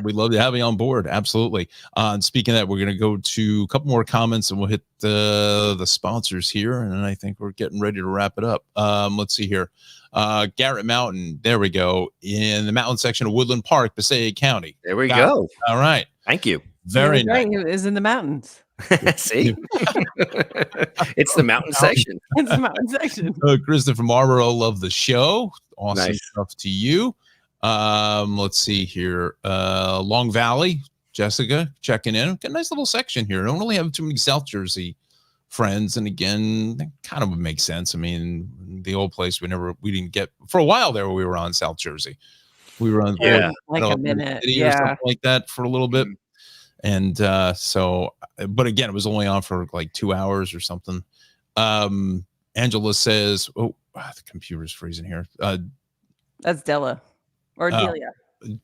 we'd love to have you on board. Absolutely. And speaking of that, we're going to go to a couple more comments and we'll hit the sponsors here, and then I think we're getting ready to wrap it up. Let's see here. Garrett Mountain, there we go, in the mountain section of Woodland Park, Passaic County. There we go. All right, thank you. Very nice. It is in the mountains. See, it's the mountain section. It's the mountain section. Christopher Marlborough, love the show. Awesome Nice. stuff to you. Let's see here. Long Valley, Jessica checking in. Got a nice little section here. I don't really have too many South Jersey friends, and again, that kind of would make sense. I mean, the old place we didn't get for a while there. We were on South Jersey. We were on like a minute, or something like that for a little bit. And but again, it was only on for like 2 hours or something. Angela says, the computer's freezing here. That's Della or Delia.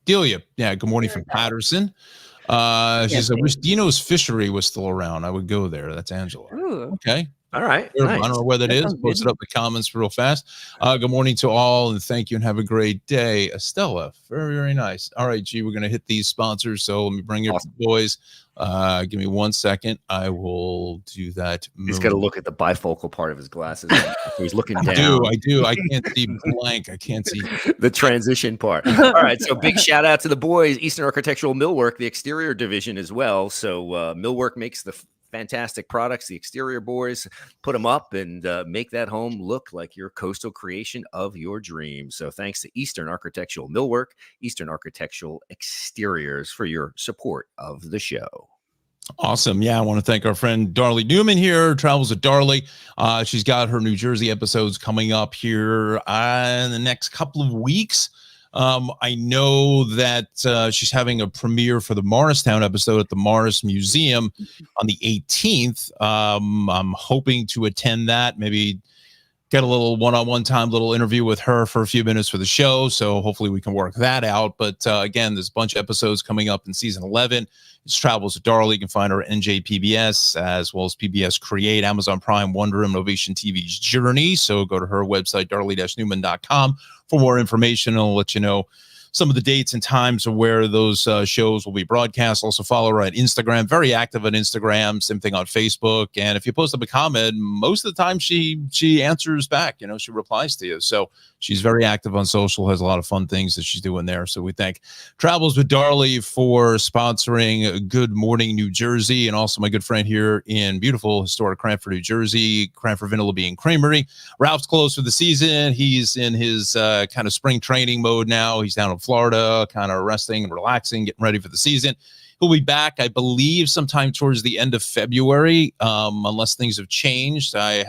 Delia. Yeah. Good morning from Patterson. She says, I wish Dino's Fishery was still around. I would go there. That's Angela. Ooh. Okay. All right. I don't know where that is. Post it up in the comments real fast. Good morning to all, and thank you, and have a great day. Estella, very, very nice. All right, G, we're going to hit these sponsors. So let me bring you up, boys. Give me 1 second. I will do that. He's got to look at the bifocal part of his glasses. He's looking down. I do. I can't see blank. I can't see the transition part. All right. So big shout out to the boys, Eastern Architectural Millwork, the exterior division as well. So Millwork makes the fantastic products. The exterior boys put them up and make that home look like your coastal creation of your dreams. So thanks to Eastern Architectural Millwork, Eastern Architectural Exteriors for your support of the show. Awesome. Yeah, I want to thank our friend Darley Newman here, travels with Darley. She's got her New Jersey episodes coming up here in the next couple of weeks. I know that she's having a premiere for the Morristown episode at the Morris Museum on the 18th. I'm hoping to attend that, maybe get a little one-on-one time, little interview with her for a few minutes for the show. So hopefully we can work that out. But again, there's a bunch of episodes coming up in season 11. It's Travels with Darla. You can find her at NJPBS as well as PBS Create, Amazon Prime, Wonder, and Novation TV's Journey. So go to her website, darlie-newman.com for more information. I'll let you know some of the dates and times of where those shows will be broadcast. Also follow her at Instagram, very active on Instagram, same thing on Facebook. And if you post up a comment, most of the time she answers back, she replies to you. So she's very active on social, has a lot of fun things that she's doing there. So we thank Travels with Darlie for sponsoring Good Morning New Jersey, and also my good friend here in beautiful historic Cranford, New Jersey, Cranford Vanilla Bean Creamery. Ralph's closed for the season. He's in his kind of spring training mode now. He's down in Florida, kind of resting and relaxing, getting ready for the season. He'll be back, I believe, sometime towards the end of February, unless things have changed. I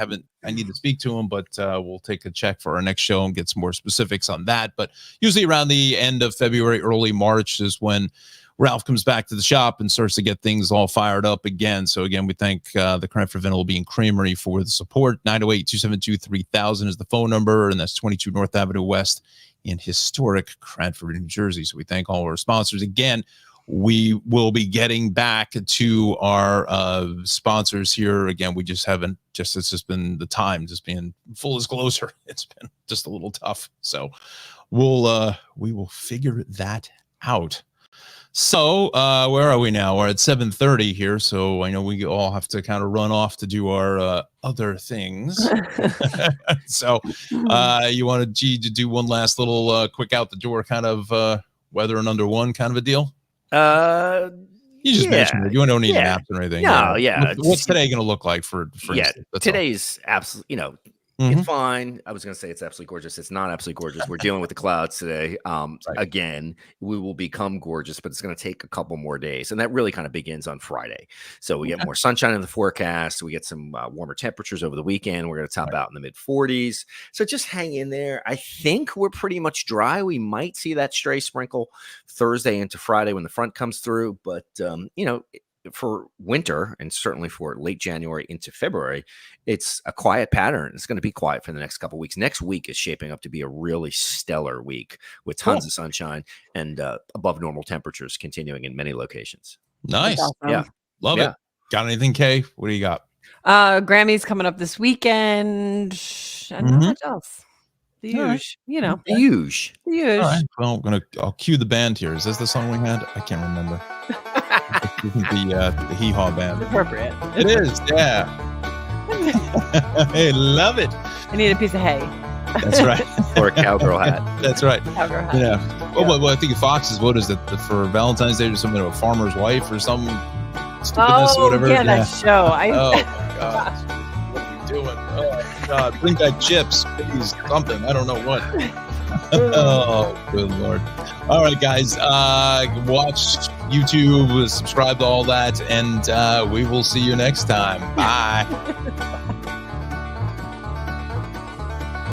need to speak to him, but we'll take a check for our next show and get some more specifics on that. But usually around the end of February, early March is when Ralph comes back to the shop and starts to get things all fired up again. So again, we thank the Cranford Vanilla Bean Creamery for the support. 908-272-3000 is the phone number, and that's 22 North Avenue West in historic Cranford, New Jersey. So we thank all our sponsors. Again, we will be getting back to our sponsors here. Again, we just haven't, it's just been the time, just being full disclosure. It's been just a little tough. So we will figure that out. So where are we now? We're at 7:30 here. So I know we all have to kind of run off to do our other things. So you wanted G to do one last little quick out the door kind of weather and under one kind of a deal? You just mentioned it. You don't need naps or anything. No, What's today going to look like for instance? Today's absolutely, it's fine. I was going to say it's absolutely gorgeous. It's not absolutely gorgeous. We're dealing with the clouds today. Again, we will become gorgeous, but it's going to take a couple more days. And that really kind of begins on Friday. So we get more sunshine in the forecast. We get some warmer temperatures over the weekend. We're going to top out in the mid 40s. So just hang in there. I think we're pretty much dry. We might see that stray sprinkle Thursday into Friday when the front comes through. But, for winter and certainly for late January into February, it's a quiet pattern. It's going to be quiet for the next couple of weeks. Next week is shaping up to be a really stellar week with tons of sunshine and above normal temperatures continuing in many locations. Nice. Awesome. Yeah. Love it. Got anything, Kay? What do you got? Grammys coming up this weekend. And not much else. The huge, The huge. The All right. Well, I'll cue the band here. Is this the song we had? I can't remember. The Hee Haw Band. Appropriate. It is, yeah. Hey, love it. I need a piece of hay. That's right. Or a cowgirl hat. That's right. Cowgirl hat. Yeah. Well, I think Fox is, what is it, for Valentine's Day or something, a farmer's wife or some stupidness or whatever? Yeah, that show. Oh my God. What are we doing? Oh my God. Bring back chips, please. Something. I don't know what. Oh, good Lord. All right, guys. Watch YouTube, subscribe to all that, and we will see you next time. Bye.